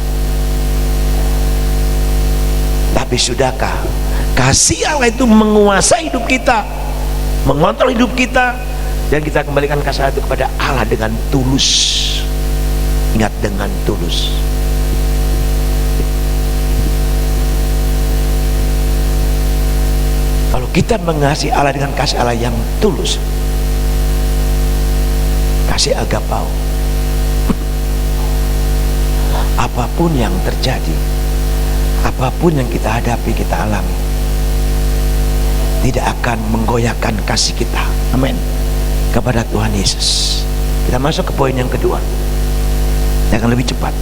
Tapi sudahkah kasih Allah itu menguasai hidup kita, mengontrol hidup kita, dan kita kembalikan kasih Allah itu kepada Allah dengan tulus? Ingat, dengan tulus. Kalau kita mengasihi Allah dengan kasih Allah yang tulus, kasih agapao, apapun yang terjadi, apapun yang kita hadapi, kita alami, tidak akan menggoyahkan kasih kita. Amin. Kepada Tuhan Yesus. Kita masuk ke poin yang kedua, yang akan lebih cepat.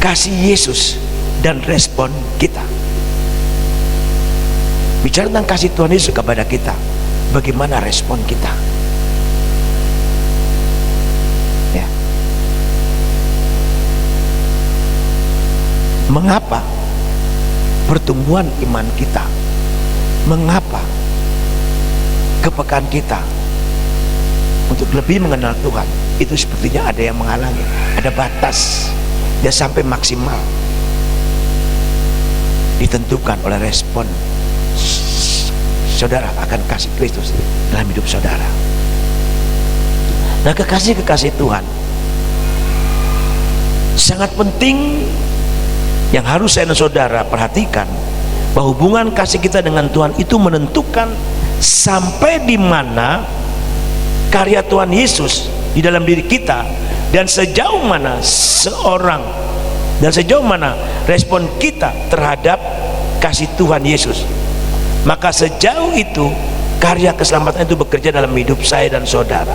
Kasih Yesus dan respon kita. Bicara tentang kasih Tuhan Yesus kepada kita, bagaimana respon kita? Ya. Mengapa pertumbuhan iman kita, mengapa kepekaan kita untuk lebih mengenal Tuhan itu sepertinya ada yang menghalangi, ada batas, dia sampai maksimal, ditentukan oleh respon saudara akan kasih Kristus dalam hidup saudara. Nah, kekasih-kekasih Tuhan sangat penting yang harus saya dan saudara perhatikan, bahwa hubungan kasih kita dengan Tuhan itu menentukan sampai di mana karya Tuhan Yesus di dalam diri kita, dan sejauh mana seorang dan sejauh mana respon kita terhadap kasih Tuhan Yesus. Maka sejauh itu karya keselamatan itu bekerja dalam hidup saya dan saudara.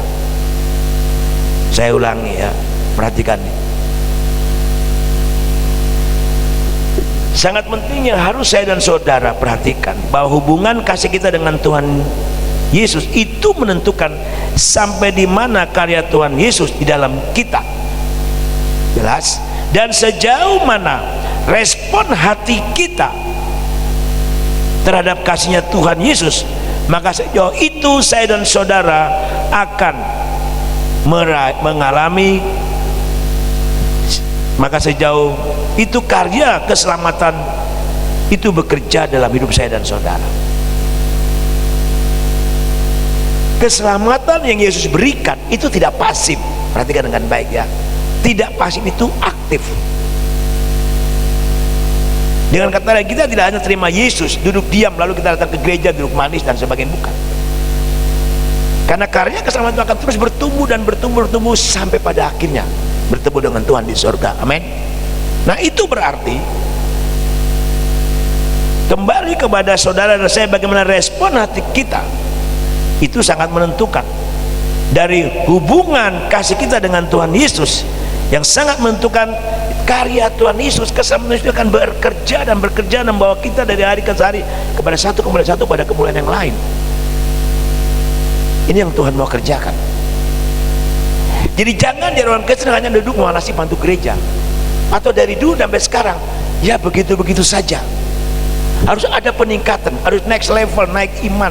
Saya ulangi ya, perhatikan nih. Sangat penting yang harus saya dan saudara perhatikan, bahwa hubungan kasih kita dengan Tuhan Yesus itu menentukan sampai di mana karya Tuhan Yesus di dalam kita. Jelas? Dan sejauh mana respon hati kita terhadap kasihnya Tuhan Yesus, maka sejauh itu saya dan saudara akan mengalami, maka sejauh itu karya keselamatan itu bekerja dalam hidup saya dan saudara. Keselamatan yang Yesus berikan itu tidak pasif. Perhatikan dengan baik ya. Tidak pasif, itu aktif. Dengan kata lain, kita tidak hanya terima Yesus, duduk diam lalu kita datang ke gereja, duduk manis dan sebagainya, bukan. Karena karya keselamatan itu akan terus bertumbuh dan bertumbuh sampai pada akhirnya bertemu dengan Tuhan di surga. Amin. Nah, itu berarti kembali kepada saudara dan saya, bagaimana respon hati kita itu sangat menentukan dari hubungan kasih kita dengan Tuhan Yesus, yang sangat menentukan karya Tuhan Yesus. Keselamatan itu akan bekerja dan membawa kita dari hari ke hari kepada satu pada kemuliaan yang lain. Ini yang Tuhan mau kerjakan. Jadi jangan di ruang Kristen hanya duduk mewanasi pantu gereja, atau dari dulu sampai sekarang ya begitu-begitu saja. Harus ada peningkatan, harus next level, naik iman,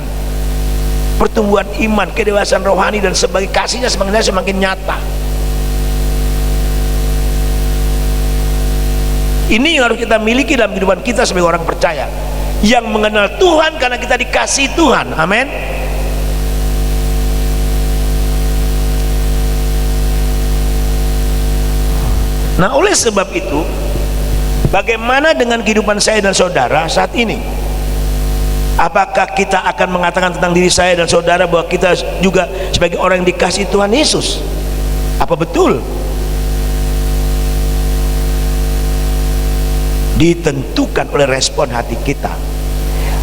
pertumbuhan iman, kedewasaan rohani dan sebagai kasihnya semakin nyata. Ini yang harus kita miliki dalam kehidupan kita sebagai orang percaya yang mengenal Tuhan karena kita dikasih Tuhan. Amin. Nah, oleh sebab itu, bagaimana dengan kehidupan saya dan saudara saat ini? Apakah kita akan mengatakan tentang diri saya dan saudara bahwa kita juga sebagai orang yang dikasih Tuhan Yesus? Apa betul? Ditentukan oleh respon hati kita,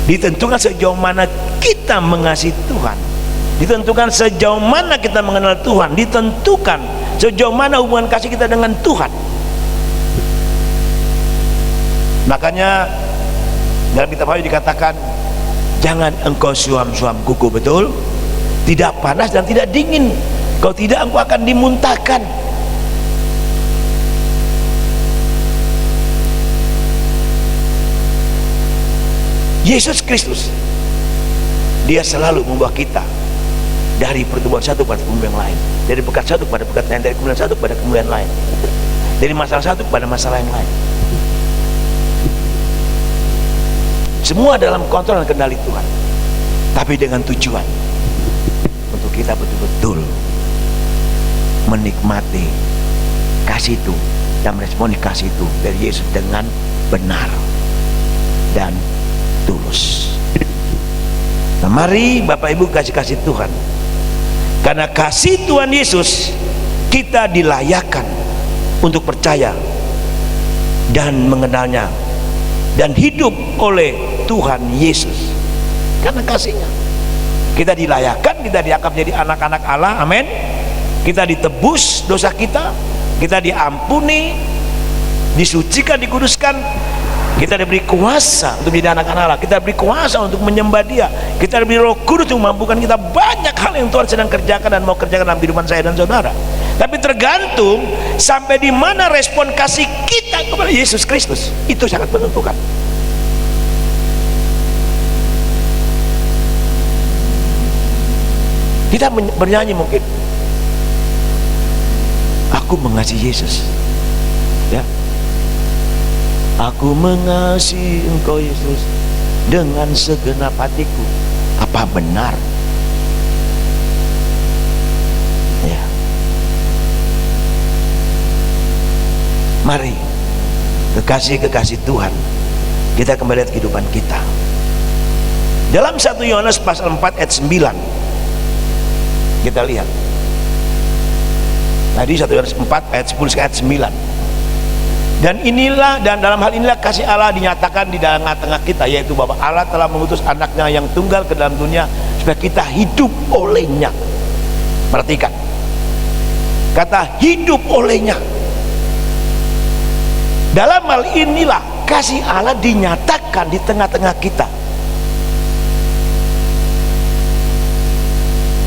ditentukan sejauh mana kita mengasihi Tuhan, ditentukan sejauh mana kita mengenal Tuhan, ditentukan sejauh mana hubungan kasih kita dengan Tuhan. Makanya dalam kitab Wahyu dikatakan, jangan engkau suam-suam kuku, betul? Tidak panas dan tidak dingin, kalau tidak engkau akan dimuntahkan. Yesus Kristus, dia selalu membawa kita dari pertumbuhan satu pada pertumbuhan yang lain, dari berkat satu pada berkat lain, dari kemuliaan satu pada kemuliaan lain, dari masalah satu pada masalah yang lain. Semua dalam kontrol dan kendali Tuhan, tapi dengan tujuan untuk kita betul-betul menikmati kasih itu dan meresponi kasih itu dari Yesus dengan benar dan tulus. Nah, mari Bapak Ibu kasih Tuhan, karena kasih Tuhan Yesus kita dilayakkan untuk percaya dan mengenalnya dan hidup oleh Tuhan Yesus. Karena kasihnya kita dilayakkan, kita dianggap jadi anak-anak Allah. Amin. Kita ditebus dosa kita, kita diampuni, disucikan, dikuduskan. Kita diberi kuasa untuk menjadi anak-anak Allah, kita diberi kuasa untuk menyembah Dia, kita diberi Roh Kudus untuk memampukan kita. Banyak hal yang Tuhan sedang kerjakan dan mau kerjakan dalam kehidupan saya dan saudara. Tapi tergantung sampai di mana respon kasih kita kepada Yesus Kristus, itu sangat menentukan. Kita bernyanyi mungkin, aku mengasihi Yesus, ya. Aku mengasihi Engkau Yesus dengan segenap hatiku. Apa benar? Ya. Mari kekasih-kekasih Tuhan, kita kembali lihat kehidupan kita. Dalam 1 Yohanes pasal 4 ayat 9 kita lihat. Tadi 1 Yohanes 4 ayat 10 ayat 9. Dan dalam hal inilah kasih Allah dinyatakan di dalam tengah kita, yaitu bahwa Allah telah mengutus anaknya yang tunggal ke dalam dunia supaya kita hidup olehnya. Perhatikan kata hidup olehnya. Dalam hal inilah kasih Allah dinyatakan di tengah-tengah kita,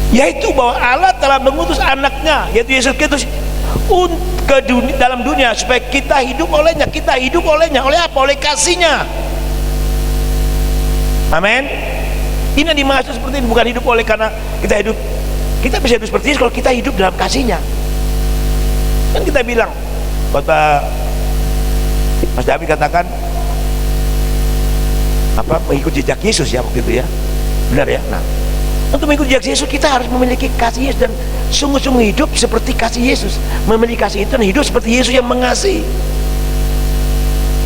yaitu bahwa Allah telah mengutus anaknya, yaitu Yesus Kristus, dalam dunia supaya kita hidup olehnya. Kita hidup olehnya, oleh apa? Oleh kasihnya. Amin. Ini dimaksud seperti ini, bukan hidup oleh karena kita hidup Kita bisa hidup seperti Yesus kalau kita hidup dalam kasih-Nya. Kan kita bilang, kata Mas David katakan apa, mengikuti jejak Yesus ya waktu itu ya, benar ya. Nah, untuk mengikuti jejak Yesus kita harus memiliki kasih Yesus dan sungguh-sungguh hidup seperti kasih Yesus. Memiliki kasih itu dan hidup seperti Yesus yang mengasihi.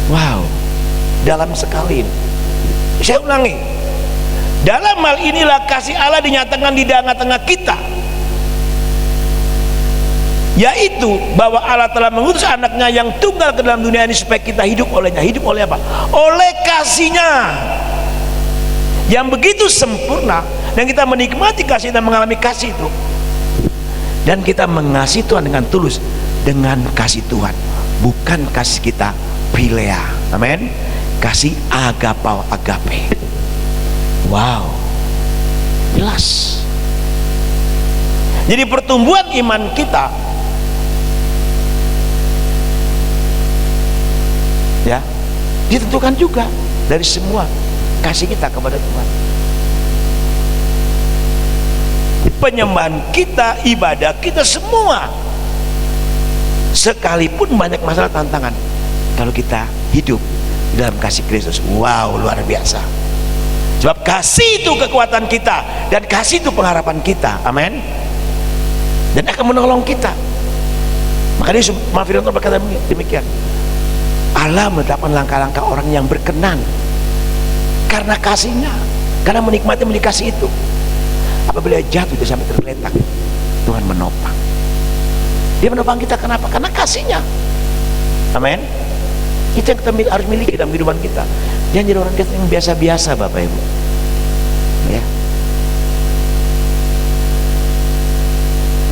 Wow, dalam sekali ini. Saya ulangi, dalam hal inilah kasih Allah dinyatakan di tengah-tengah kita, yaitu bahwa Allah telah mengutus anaknya yang tunggal ke dalam dunia ini supaya kita hidup olehnya. Hidup oleh apa? Oleh kasih-Nya yang begitu sempurna, dan kita menikmati kasih dan mengalami kasih itu, dan kita mengasihi Tuhan dengan tulus, dengan kasih Tuhan, bukan kasih kita philea, amin, kasih agapao, agape. Wow, jelas. Jadi pertumbuhan iman kita ya ditentukan juga dari semua kasih kita kepada Tuhan. Penyembahan kita, ibadah kita semua, sekalipun banyak masalah tantangan, kalau kita hidup dalam kasih Kristus, wow, luar biasa. Sebab kasih itu kekuatan kita, dan kasih itu pengharapan kita, amin, dan akan menolong kita. Makanya Firman Tuhan berkata demikian, Allah menetapkan langkah-langkah orang yang berkenan karena kasih-Nya, karena menikmati kasih itu. Apabila jatuh dia sampai tergeletak, Tuhan menopang. Dia menopang kita kenapa? Karena kasih-Nya, amin. Itu yang kita harus miliki dalam kehidupan kita. Jangan jadi orang yang biasa-biasa, Bapak Ibu ya.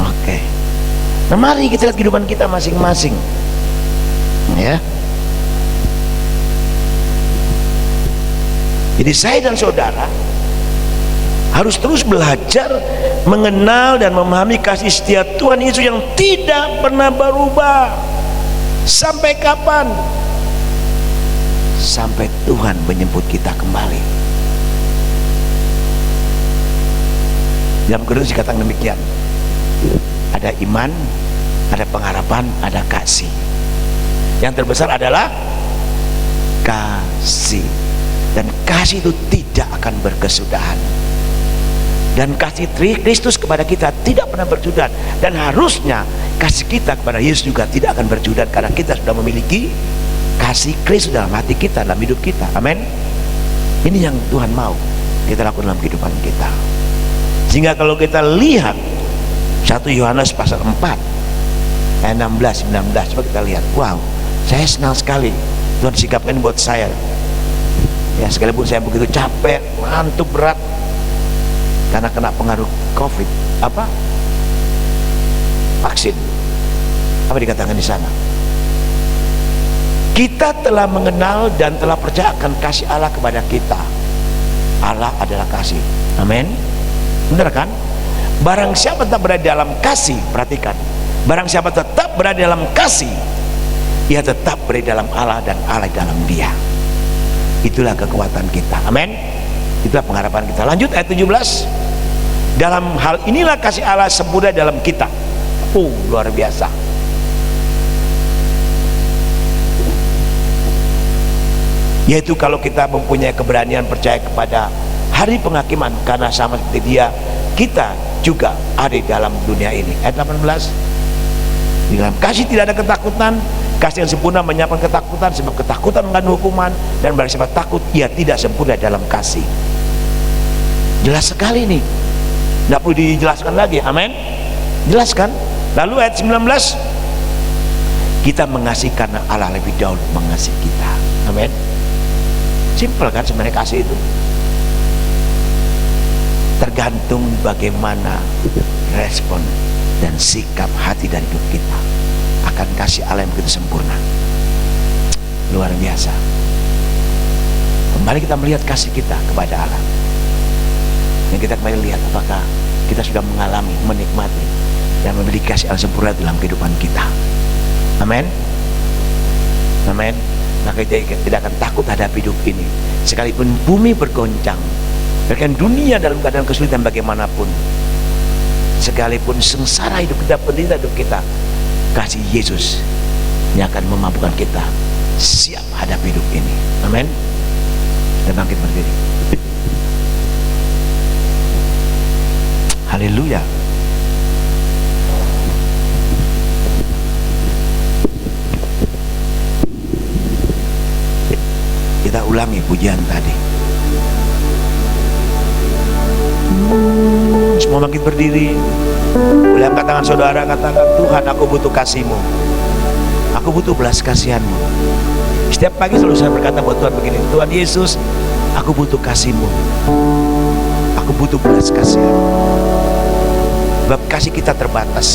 Oke, nah mari kita lihat kehidupan kita masing-masing ya. Jadi saya dan saudara harus terus belajar mengenal dan memahami kasih setia Tuhan Yesus yang tidak pernah berubah. Sampai kapan? Sampai Tuhan menjemput kita kembali. Dalam Korintus dikatakan demikian, ada iman, ada pengharapan, ada kasih. Yang terbesar adalah kasih, dan kasih itu tidak akan berkesudahan. Dan kasih Kristus kepada kita tidak pernah berkesudahan, dan harusnya kasih kita kepada Yesus juga tidak akan berkesudahan, karena kita sudah memiliki kasih Kristus dalam hati kita, dalam hidup kita, amin. Ini yang Tuhan mau kita lakukan dalam kehidupan kita. Sehingga kalau kita lihat 1 Yohanes pasal 4 ayat 16-19, coba kita lihat. Wow, saya senang sekali Tuhan sikapkan buat saya ya, sekalipun saya begitu capek, ngantuk berat karena kena pengaruh COVID, vaksin. Apa dikatakan di sana? Kita telah mengenal dan telah percaya akan kasih Allah kepada kita. Allah adalah kasih, amin. Benar kan? Barang siapa tetap berada dalam kasih, perhatikan, barang siapa tetap berada dalam kasih, ia tetap berada dalam Allah dan Allah dalam dia. Itulah kekuatan kita, amin. Itulah pengharapan kita. Lanjut ayat 17. Dalam hal inilah kasih Allah sempurna dalam kita. Luar biasa. Yaitu kalau kita mempunyai keberanian percaya kepada hari penghakiman, karena sama seperti Dia, kita juga ada di dalam dunia ini. Ayat 18. Di dalam kasih tidak ada ketakutan. Kasih yang sempurna menyiapkan ketakutan, sebab ketakutan mengandung hukuman, dan barang siapa takut ia tidak sempurna dalam kasih. Jelas sekali nih, tidak perlu dijelaskan lagi, amin. Jelaskan. Lalu ayat 19, kita mengasihi karena Allah lebih dahulu mengasihi kita, amin. Simpel kan sebenarnya kasih itu, tergantung bagaimana respon dan sikap hati dan hidup kita akan kasih Allah yang begitu sempurna. Luar biasa. Kembali kita melihat kasih kita kepada Allah, dan kita kembali lihat apakah kita sudah mengalami, menikmati dan memiliki kasih Allah sempurna dalam kehidupan kita, amin, amin. Maka kita tidak akan takut hadapi hidup ini, sekalipun bumi bergoncang, bahkan dunia dalam keadaan kesulitan bagaimanapun. sekalipun sengsara hidup kita, penderitaan hidup kita, kasih Yesus yang akan memampukan kita siap hadapi hidup ini. Amin. Kita bangkit berdiri. Haleluya. Kita ulangi pujian tadi. Semua bangkit berdiri. Boleh angkat tangan saudara, katakan, Tuhan, aku butuh kasih-Mu. Aku butuh belas kasihan-Mu. Setiap pagi selalu saya berkata buat Tuhan begini, Tuhan Yesus, aku butuh kasih-Mu. Aku butuh belas kasihan. Sebab kasih kita terbatas.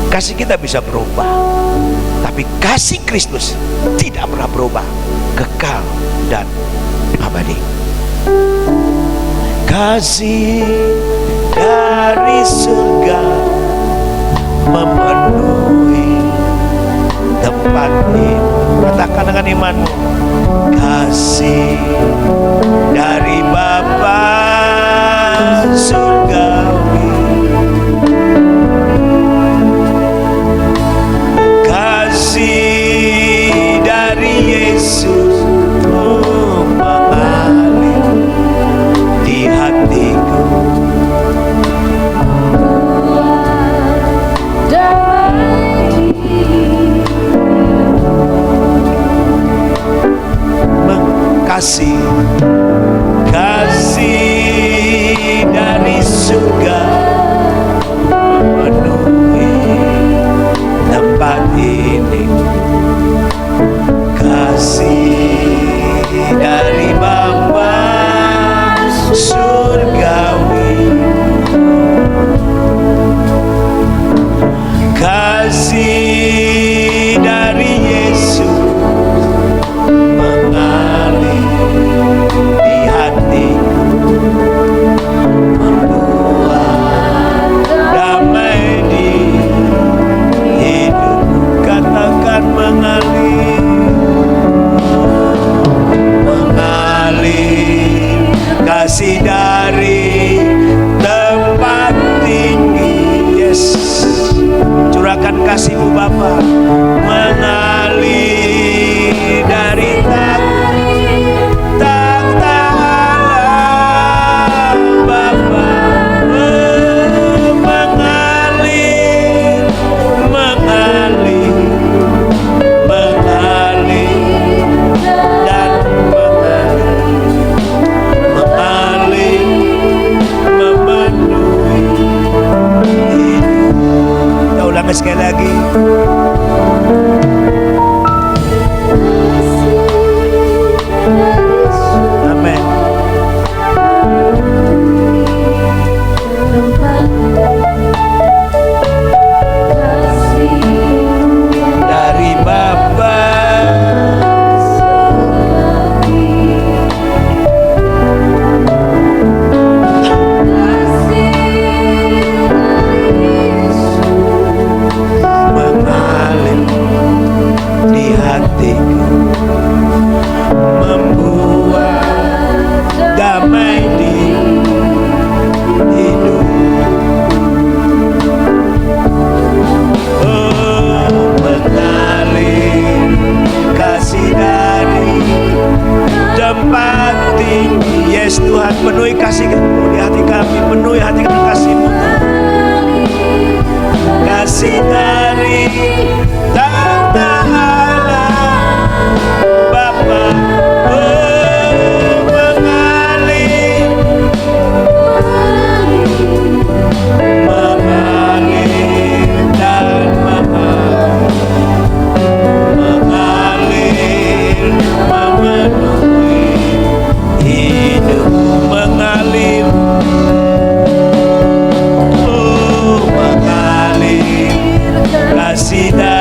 Kasih kita bisa berubah, tapi kasih Kristus tidak pernah berubah, kekal dan abadi. Kasih dari surga memenuhi tempat ini. Katakan dengan imanmu, kasih dari Bapa surgawi, kasih dari Yesus mengalir di hatiku. Kasih, kasih dari surga memenuhi tempat ini. Kasih dari Bapa surgawi, kasih dari Yesus mengalir di hatiku, membuat damai di hidupku. Katakan mengalir, mengalir kasih dari tempat tinggi. Yes, curahkan kasih-Mu Bapa, mengalir dari takhta Allah Bapa, mengalir, mengalir, mengalir dan mengalir, mengalir, memenuhi hidup. Kita ulangi sekali lagi. Amin. Dari Bapa mengalir di hatiku, membuat damai di hidup. Oh, mengalir kasih dari tempat tinggi. Yes Tuhan, penuhi kasih-Mu di hati kami, penuhi hati kami kasih-Mu. Kasih dari takhta Allah Bapa, mengalir, mengalir dan mengalir, memenuhi hidup, mengalir. Oh, mengalir kasih dari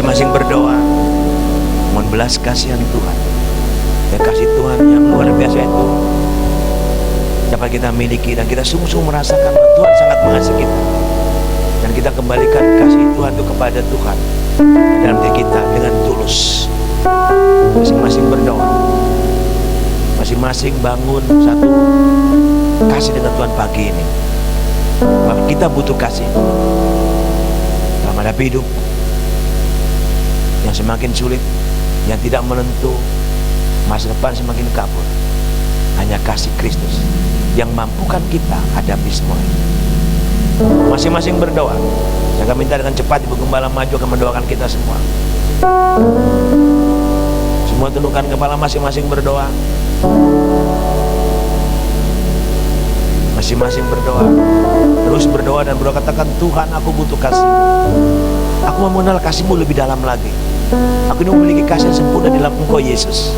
Masing-masing berdoa, mohon belas kasihan Tuhan. Ya, kasih Tuhan yang luar biasa itu dapat kita miliki, dan kita sungguh-sungguh merasakan bahwa Tuhan sangat mengasihi kita, dan kita kembalikan kasih Tuhan itu kepada Tuhan dalam diri kita dengan tulus. Masing-masing berdoa, masing-masing bangun satu kasih dengan Tuhan pagi ini. Bahwa kita butuh kasih dalam menghadapi hidup yang semakin sulit, yang tidak menentu, masa depan semakin kabur. Hanya kasih Kristus yang mampukan kita hadapi semua ini. Masing-masing berdoa. Saya akan minta dengan cepat Ibu Gembala maju akan mendoakan kita semua. Semua tundukkan kepala, masing-masing berdoa. Masing-masing berdoa. Terus berdoa dan berdoa, katakan, Tuhan, aku butuh kasih-Mu. Aku mau mengenal kasih-Mu lebih dalam lagi. Aku ingin memiliki kasih yang sempurna dalam Engkau Yesus.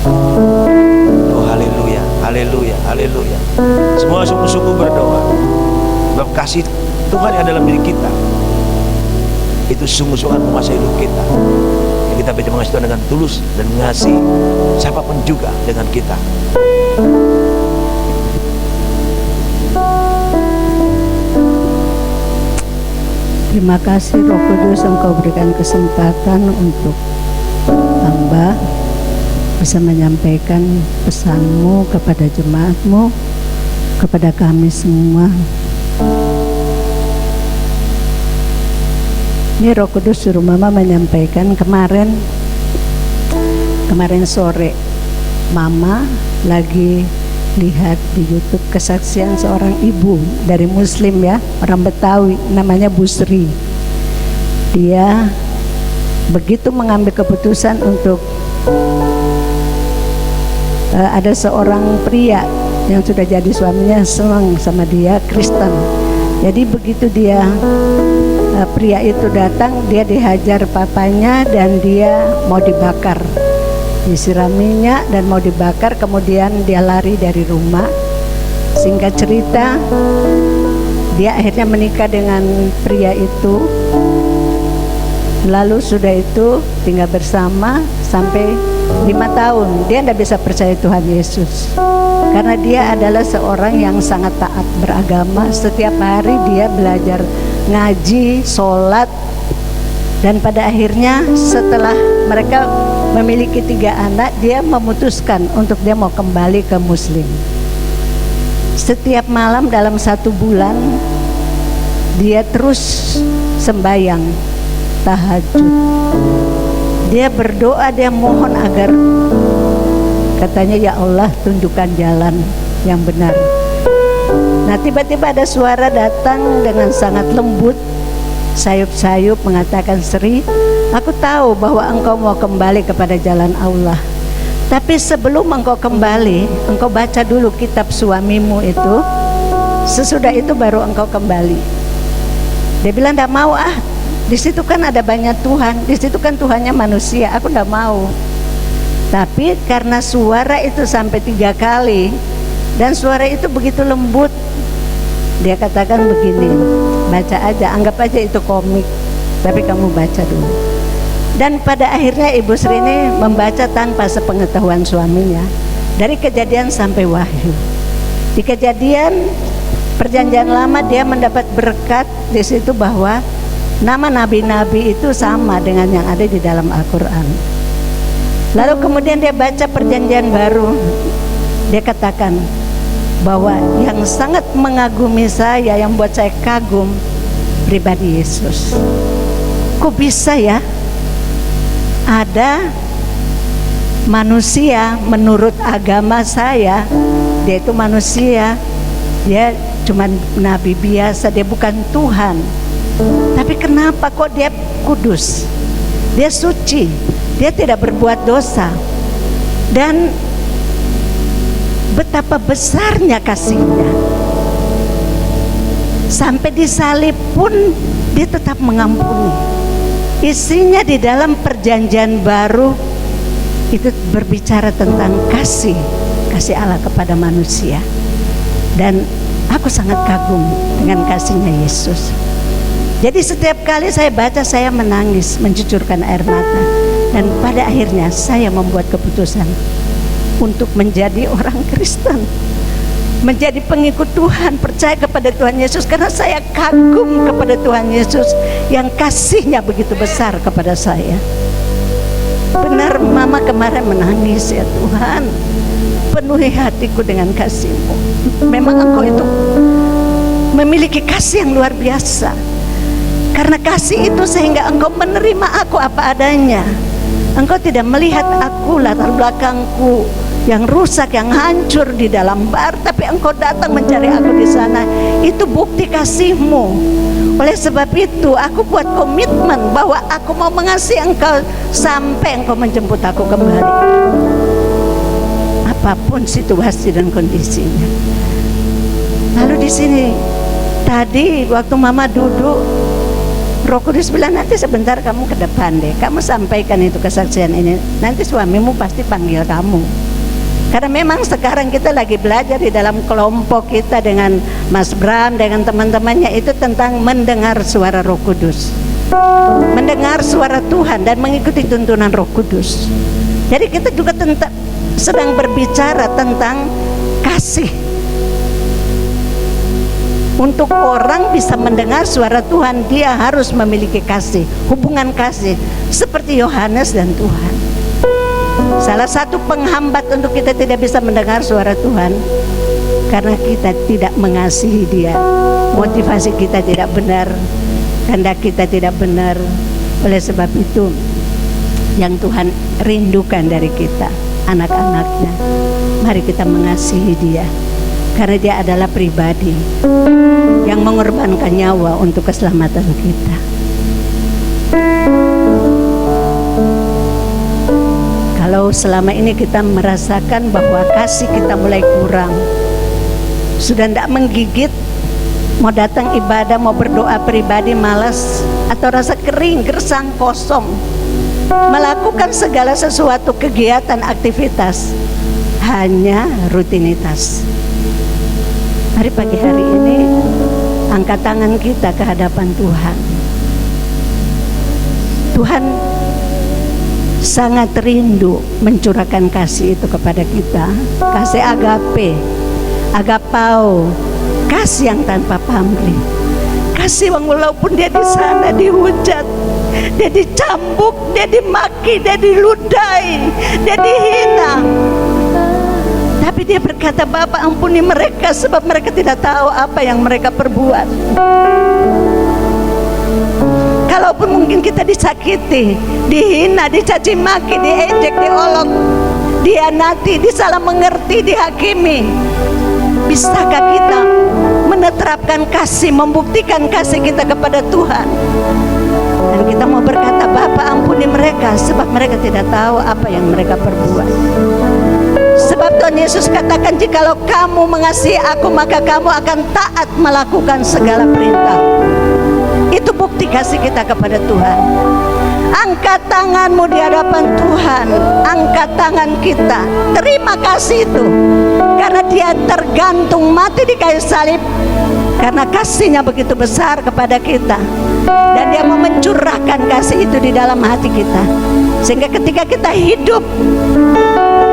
Oh, haleluya, haleluya, haleluya. Semua sungguh-sungguh berdoa. Sebab kasih Tuhan yang dalam diri kita itu sungguh-sungguh menguasai hidup kita. Yang kita bisa mengasihi Tuhan dengan tulus dan mengasihi siapapun juga dengan kita. Terima kasih Roh Kudus, Engkau berikan kesempatan untuk hamba bisa menyampaikan pesan-Mu kepada jemaat-Mu, kepada kami semua. Ini Roh Kudus suruh Mama menyampaikan kemarin sore Mama lagi lihat di YouTube kesaksian seorang ibu dari Muslim, ya, orang Betawi, namanya Bu Sri. Dia begitu mengambil keputusan untuk ada seorang pria yang sudah jadi suaminya senang sama dia, Kristen. Jadi begitu dia pria itu datang, dia dihajar papanya dan dia mau dibakar. Disiram minyak dan mau dibakar, kemudian dia lari dari rumah. Singkat cerita, dia akhirnya menikah dengan pria itu. Lalu sudah itu tinggal bersama sampai 5 tahun. Dia tidak bisa percaya Tuhan Yesus karena dia adalah seorang yang sangat taat beragama. Setiap hari dia belajar ngaji, sholat, dan pada akhirnya setelah mereka memiliki 3 anak, dia memutuskan untuk dia mau kembali ke Muslim. Setiap malam dalam 1 bulan dia terus sembahyang tahajud. Dia berdoa, dia mohon agar, katanya, ya Allah, tunjukkan jalan yang benar. Nah, tiba-tiba ada suara datang dengan sangat lembut, sayup-sayup, mengatakan, Sri, aku tahu bahwa engkau mau kembali kepada jalan Allah. Tapi sebelum engkau kembali, engkau baca dulu kitab suamimu itu. Sesudah itu baru engkau kembali. Dia bilang, tidak mau ah. Di situ kan ada banyak Tuhan. Di situ kan Tuhannya manusia. Aku tidak mau. Tapi karena suara itu sampai 3 kali dan suara itu begitu lembut, dia katakan begini, baca aja, anggap aja itu komik, tapi kamu baca dulu. Dan pada akhirnya Ibu Sri ini membaca tanpa sepengetahuan suaminya, dari Kejadian sampai Wahyu. Di Kejadian, Perjanjian Lama, dia mendapat berkat di situ bahwa nama nabi-nabi itu sama dengan yang ada di dalam Al-Quran. Lalu kemudian dia baca Perjanjian Baru, dia katakan bahwa yang sangat mengagumi saya, yang buat saya kagum, pribadi Yesus. Kok bisa ya ada manusia menurut agama saya, dia itu manusia, dia cuma nabi biasa, dia bukan Tuhan. Tapi kenapa kok dia kudus, dia suci, dia tidak berbuat dosa, dan betapa besarnya kasihnya, sampai disalib pun dia tetap mengampuni. Isinya di dalam Perjanjian Baru itu berbicara tentang kasih Allah kepada manusia. Dan aku sangat kagum dengan kasihnya Yesus. Jadi setiap kali saya baca, saya menangis, mencucurkan air mata. Dan pada akhirnya saya membuat keputusan untuk menjadi orang Kristen, menjadi pengikut Tuhan, percaya kepada Tuhan Yesus, karena saya kagum kepada Tuhan Yesus yang kasih-Nya begitu besar kepada saya. Benar, Mama kemarin menangis, ya Tuhan, penuhi hatiku dengan kasih-Mu. Memang Engkau itu memiliki kasih yang luar biasa. Karena kasih itu sehingga Engkau menerima aku apa adanya. Engkau tidak melihat aku, latar belakangku yang rusak, yang hancur di dalam bar, tapi Engkau datang mencari aku di sana. Itu bukti kasih-Mu. Oleh sebab itu aku buat komitmen bahwa aku mau mengasihi Engkau sampai Engkau menjemput aku kembali, apapun situasi dan kondisinya. Lalu di sini tadi waktu Mama duduk, Roh Kudus bilang, nanti sebentar kamu ke depan deh, kamu sampaikan itu kesaksian ini, nanti suamimu pasti panggil kamu. Karena memang sekarang kita lagi belajar di dalam kelompok kita dengan Mas Bram, dengan teman-temannya, itu tentang mendengar suara Roh Kudus, mendengar suara Tuhan dan mengikuti tuntunan Roh Kudus. Jadi kita juga sedang berbicara tentang kasih. Untuk orang bisa mendengar suara Tuhan, dia harus memiliki kasih, hubungan kasih seperti Yohanes dan Tuhan. Salah satu penghambat untuk kita tidak bisa mendengar suara Tuhan karena kita tidak mengasihi Dia. Motivasi kita tidak benar, kehendak kita tidak benar. Oleh sebab itu yang Tuhan rindukan dari kita, anak-anaknya, mari kita mengasihi Dia, karena Dia adalah pribadi yang mengorbankan nyawa untuk keselamatan kita. Kalau selama ini kita merasakan bahwa kasih kita mulai kurang, sudah tidak menggigit, mau datang ibadah, mau berdoa pribadi malas, atau rasa kering, gersang, kosong, melakukan segala sesuatu kegiatan, aktivitas hanya rutinitas. Mari pagi hari ini angkat tangan kita ke hadapan Tuhan. Tuhan sangat rindu mencurahkan kasih itu kepada kita. Kasih agape, agapao, kasih yang tanpa pamrih. Kasih walaupun dia di sana dihujat, dia dicambuk, dia dimaki, dia diludai, dia dihina, tapi dia berkata, Bapa ampuni mereka sebab mereka tidak tahu apa yang mereka perbuat. Kalaupun mungkin kita disakiti, dihina, dicaci maki, diejek, diolok, dihianati, disalah mengerti, dihakimi, bisakah kita menerapkan kasih, membuktikan kasih kita kepada Tuhan? Dan kita mau berkata, Bapa ampuni mereka sebab mereka tidak tahu apa yang mereka perbuat. Sebab Tuhan Yesus katakan, jikalau kamu mengasihi aku, maka kamu akan taat melakukan segala perintah. Itu bukti kasih kita kepada Tuhan. Angkat tanganmu di hadapan Tuhan, angkat tangan kita, terima kasih itu, karena Dia tergantung mati di kayu salib, karena kasih-Nya begitu besar kepada kita, dan Dia mau mencurahkan kasih itu di dalam hati kita, sehingga ketika kita hidup,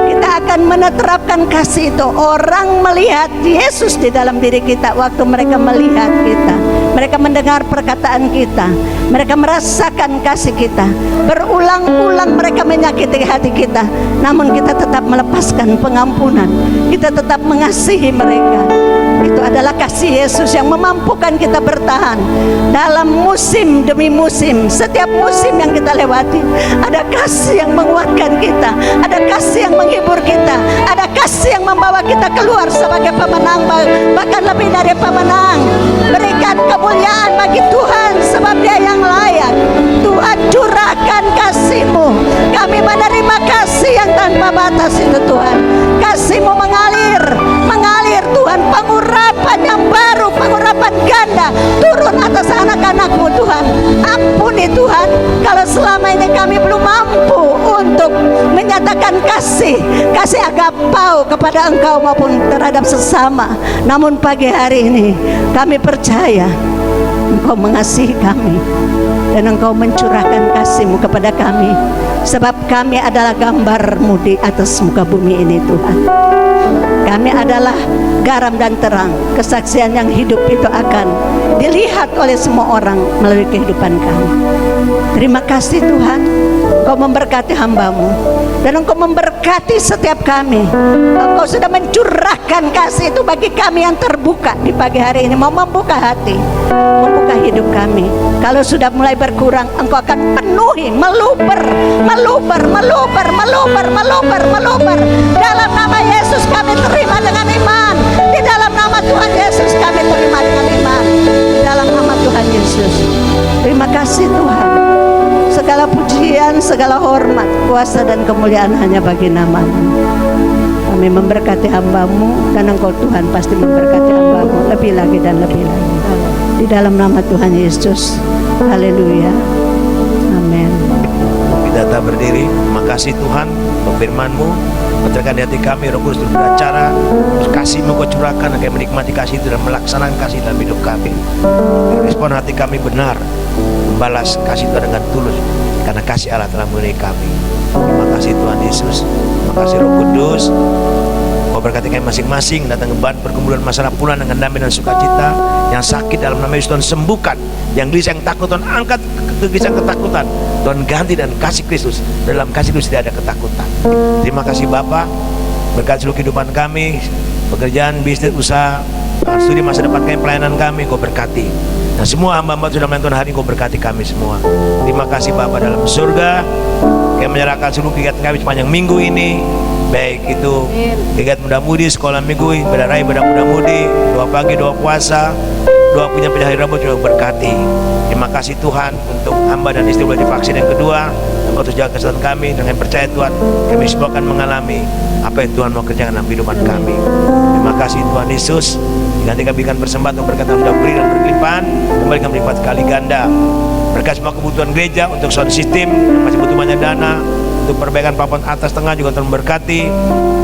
kita akan menerapkan kasih itu. Orang melihat Yesus di dalam diri kita waktu mereka melihat kita, mereka mendengar perkataan kita, mereka merasakan kasih kita. Berulang-ulang mereka menyakiti hati kita, namun kita tetap melepaskan pengampunan, kita tetap mengasihi mereka. Itu adalah kasih Yesus yang memampukan kita bertahan dalam musim demi musim. Setiap musim yang kita lewati, ada kasih yang menguatkan kita, ada kasih yang menghibur kita, ada kasih yang membawa kita keluar sebagai pemenang, bahkan lebih dari pemenang. Berikan kemuliaan bagi Tuhan sebab Dia yang layak. Tuhan, curahkan kasih-Mu, kami menerima kasih yang tanpa batas itu Tuhan. Kasih-Mu mengalir Tuhan, pengurapan yang baru, pengurapan ganda turun atas anak-anak-Mu Tuhan. Ampuni Tuhan kalau selama ini kami belum mampu untuk menyatakan kasih agapau kepada Engkau maupun terhadap sesama. Namun pagi hari ini kami percaya Engkau mengasihi kami dan Engkau mencurahkan kasih-Mu kepada kami, sebab kami adalah gambar-Mu di atas muka bumi ini Tuhan. Kami adalah garam dan terang. Kesaksian yang hidup itu akan dilihat oleh semua orang melalui kehidupan kami. Terima kasih Tuhan, Engkau memberkati hamba-Mu dan Engkau memberkati setiap kami. Engkau sudah mencurahkan kasih itu bagi kami yang terbuka di pagi hari ini, mau membuka hati, membuka hidup kami. Kalau sudah mulai berkurang, Engkau akan penuhi, meluber. Dalam nama Yesus kami terima dengan iman. Di dalam nama Tuhan Yesus kami terima dengan iman. Di dalam nama Tuhan Yesus. Terima kasih Tuhan. Segala pujian, segala hormat, kuasa dan kemuliaan hanya bagi nama-Mu. Kami memberkati hamba-Mu dan Engkau Tuhan pasti memberkati hamba-Mu lebih lagi dan lebih lagi. Di dalam nama Tuhan Yesus. Haleluya. Amin. Kita tetap berdiri. Terima kasih Tuhan untuk firman-Mu. Mencerahkan di hati kami, Roh Kudus beracara, kasih-Mu Kau curahkan, agar menikmati kasih itu dan melaksanakan kasih dalam hidup kami. Respon hati kami benar, membalas kasih Tuhan dengan tulus, karena kasih Allah telah memenuhi kami. Terima kasih Tuhan Yesus. Terima kasih Roh Kudus. Kau berkati kami masing-masing, datang ke pergumulan masalah pulang dengan damai dan sukacita. Yang sakit dalam nama Yesus Tuhan sembuhkan, yang gelisah yang takut Tuhan angkat kegelisahan ketakutan, Tuhan ganti dan kasih Kristus. Dalam kasih Kristus tidak ada ketakutan. Terima kasih Bapa, berkat seluruh kehidupan kami, pekerjaan, bisnis, usaha, studi masa depan kami, pelayanan kami, Kau berkati. Dan semua hamba-hamba sudah melakukan hari ini, Kau berkati kami semua. Terima kasih Bapa dalam surga. Kami menyerahkan seluruh kegiatan kami sepanjang minggu ini, baik itu kegiatan muda-mudi, sekolah minggu, ibadah raya, ibadah muda-mudi, doa pagi, doa puasa, doa punya hari Rabu juga berkati. Terima kasih Tuhan untuk hamba dan istri boleh divaksin yang kedua. Engkau terus jaga kesehatan kami, dengan percaya Tuhan kami semua akan mengalami apa yang Tuhan mau kerjakan dalam kehidupan kami. Terima kasih Tuhan Yesus. Nanti kami berikan persembahan untuk berkat yang sudah beri dan berkelimpahan, kembali kami lipat kali ganda. Berkat semua kebutuhan gereja untuk sound system yang masih butuh banyak dana, untuk perbaikan papan atas tengah juga Tuhan berkati,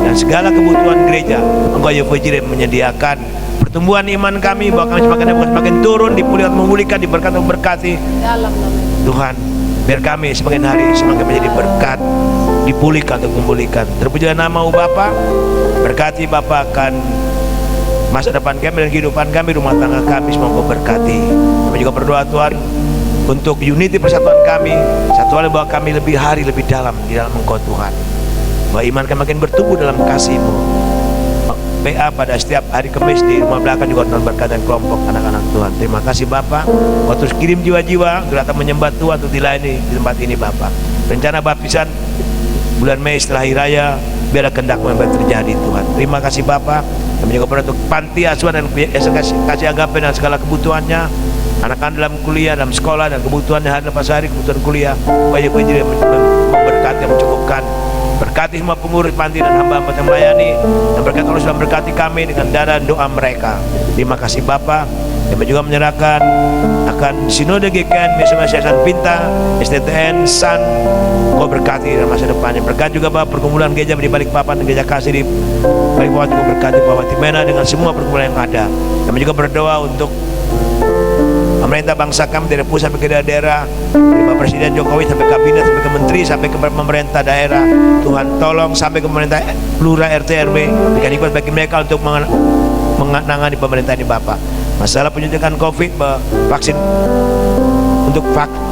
dan segala kebutuhan gereja Engkau Yehova Jireh menyediakan. Pertumbuhan iman kami bahwa kami semakin turun, dipulihkan, memulihkan, diberkati, memberkati Tuhan. Biar kami semakin hari semakin menjadi berkat, dipulihkan untuk memulihkan. Terpujilah nama-Mu Bapa. Berkati Bapa akan masa depan kami dan kehidupan kami, rumah tangga kami, semoga Kau berkati. Kami juga berdoa Tuhan untuk unity persatuan kami, satu hal bahwa kami lebih hari lebih dalam di dalam Engkau Tuhan, bahwa iman kami makin bertumbuh dalam kasih-Mu. PA pada setiap hari Kamis di rumah belakang juga Tuhan berkat dan kelompok anak-anak Tuhan. Terima kasih Bapa. Kau terus kirim jiwa-jiwa untuk datang menyembah Tuhan, untuk dilayani di tempat ini Bapa. Rencana baptisan bulan Mei setelah hari raya, biarlah kehendak-Mu yang terjadi Tuhan. Terima kasih Bapa. Kami juga berdoa untuk panti asuhan dan kasih agape dan segala kebutuhannya, anak-anak dalam kuliah, dalam sekolah, dan kebutuhannya hari lepas hari, kebutuhan kuliah, supaya Kau memberkati dan mencukupkan. Berkati semua pengurus panti dan hamba-hamba yang melayani, dan berkat Allah sudah berkati kami dengan darah doa mereka. Terima kasih Bapa. Kami juga menyerahkan akan Sinode GKN, Misiona Yayasan Pinta, STTN, SAN. Kau berkati dalam masa depannya. Berkat juga Bapak pergumulan gereja di Balikpapan dan Gereja Kasih di Balikpapan, juga berkati Bapak Timena dengan semua pergumulan yang ada. Kami juga berdoa untuk pemerintah bangsa kami dari pusat sampai ke daerah, dari Pak Presiden Jokowi sampai kabinet, sampai ke menteri, sampai ke pemerintah daerah. Tuhan tolong sampai ke pemerintah lurah, RT, RW, berikan hikmat bagi mereka untuk menangani pemerintah ini Bapak. Masalah penyuntikan COVID, vaksin, untuk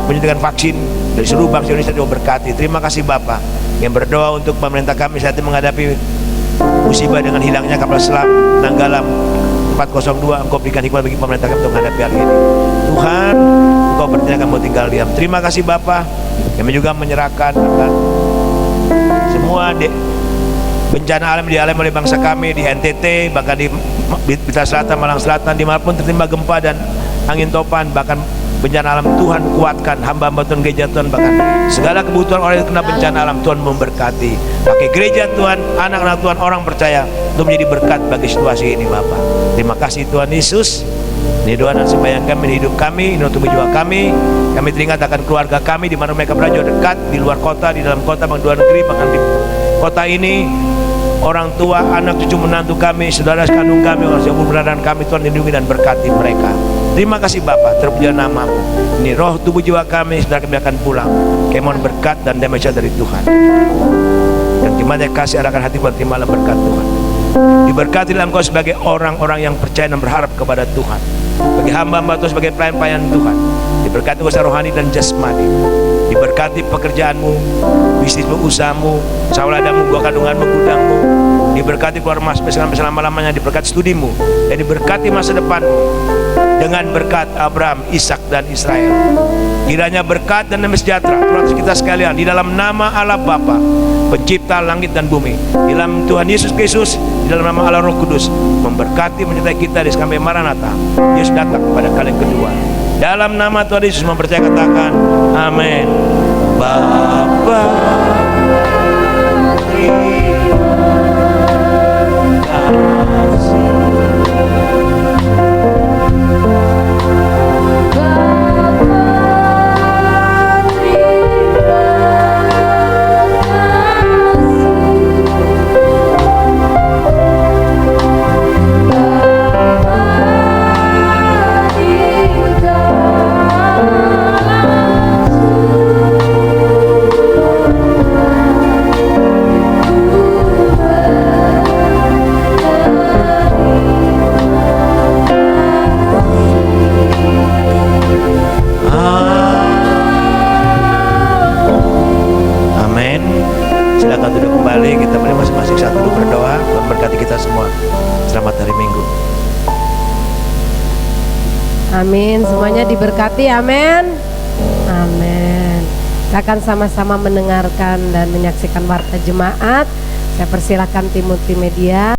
penyuntikan vaksin dari seluruh bangsa Indonesia juga berkati. Terima kasih Bapak. Yang berdoa untuk pemerintah kami saat ini menghadapi musibah dengan hilangnya kapal selam Nanggala 402, Engkau berikan hikmat bagi pemerintah kami untuk menghadapi hal ini. Tuhan, Engkau bertindak, mau tinggal diam. Terima kasih Bapa. Kami juga menyerahkan akan semua bencana alam dialami oleh bangsa kami di NTT, bahkan di Blitar Selatan, Malang Selatan, dimanapun tertimpa gempa dan angin topan, bahkan bencana alam, Tuhan kuatkan hamba-hamba Tuhan, gereja Tuhan, bahkan segala kebutuhan orang yang kena bencana alam Tuhan memberkati. Pakai gereja Tuhan, anak-anak Tuhan, orang percaya untuk menjadi berkat bagi situasi ini Bapak. Terima kasih Tuhan Yesus. Ini doa dan sembahyang kami, hidup kami, ini untuk jiwa kami. Kami teringat akan keluarga kami di mana mereka berada dekat, di luar kota, di dalam kota, di luar negeri, bahkan di kota ini. Orang tua, anak, cucu, menantu kami, saudara sekandung kami, orang siapapun berada kami, Tuhan lindungi dan berkati mereka. Terima kasih Bapa, terpujilah namamu. Ini roh tubuh jiwa kami, saudara kami akan pulang. Kami mohon berkat dan damai dari Tuhan. Dan dimana kasih arahkan hati buat terimalah berkat Tuhan. Diberkati dalam kau sebagai orang-orang yang percaya dan berharap kepada Tuhan. Bagi hamba-hamba Tuhan sebagai pelayan-pelayan Tuhan. Diberkati usaha rohani dan jasmani. Diberkati pekerjaanmu, bisnismu, usahamu, sauladamu, gua kandunganmu, gudangmu. Diberkati keluar masuk selama-lamanya. Diberkati studimu dan diberkati masa depanmu dengan berkat Abraham, Ishak dan Israel. Kiranya berkat dan damai sejahtera turun atas kita sekalian di dalam nama Allah Bapa, pencipta langit dan bumi, di dalam Tuhan Yesus Kristus, di dalam nama Allah Roh Kudus, memberkati menyertai kita di sampai Maranatha. Yesus datang pada kali yang kedua. Dalam nama Tuhan Yesus mempercayai, katakan amin. Bapa, kita boleh masing-masing saat dulu berdoa. Tuhan berkati kita semua. Selamat hari Minggu. Amin. Semuanya diberkati. Amin. Amin. Kita akan sama-sama mendengarkan dan menyaksikan warta jemaat. Saya persilakan tim multimedia.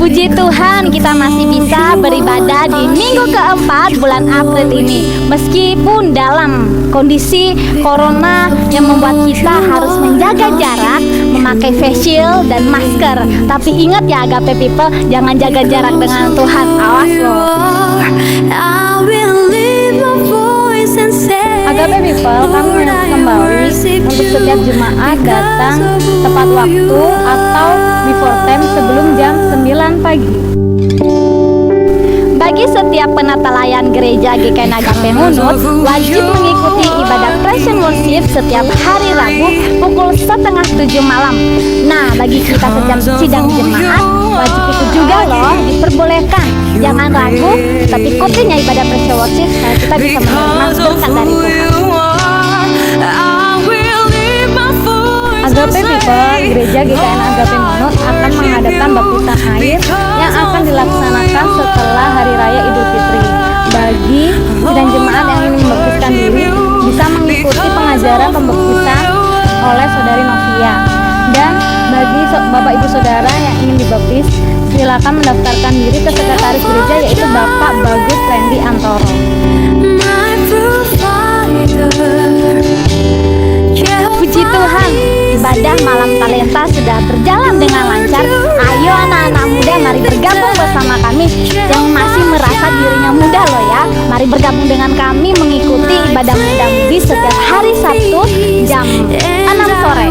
Puji Tuhan, kita masih bisa beribadah di minggu keempat bulan April ini. Meskipun dalam kondisi corona yang membuat kita harus menjaga jarak, memakai face shield dan masker. Tapi ingat ya Agape People, jangan jaga jarak dengan Tuhan. Awas loh. Agape People, kami kembali untuk setiap jemaat datang tepat waktu atau before time sebelum jam 9 pagi. Bagi setiap penata layan gereja GKN Agape Ngunut, wajib mengikuti ibadah praise and worship setiap hari Rabu pukul 6:30 malam. Nah, bagi kita sedang sidang jemaat, wajib ikut juga loh, diperbolehkan. Jangan ragu, tapi ikutinya ibadah praise and worship supaya kita bisa menerima berkat dari Tuhan. Agape People, gereja GKN Agape Ngunut akan mengadakan baptisan air yang akan dilaksanakan setelah Hari Raya Idul Fitri. Bagi sidang jemaat yang ingin membaptiskan diri, bisa mengikuti pengajaran pembaptisan oleh Saudari Novia. Dan bagi Bapak Ibu Saudara yang ingin dibaptis, silakan mendaftarkan diri ke sekretaris gereja, yaitu Bapak Bagus Randy Antoro. Puji Tuhan, ibadah malam talenta sudah berjalan dengan lancar. Ayo anak-anak muda, mari bergabung bersama kami. Yang masih merasa dirinya muda loh ya, mari bergabung dengan kami mengikuti ibadah muda mudi setiap hari Sabtu jam 6 sore.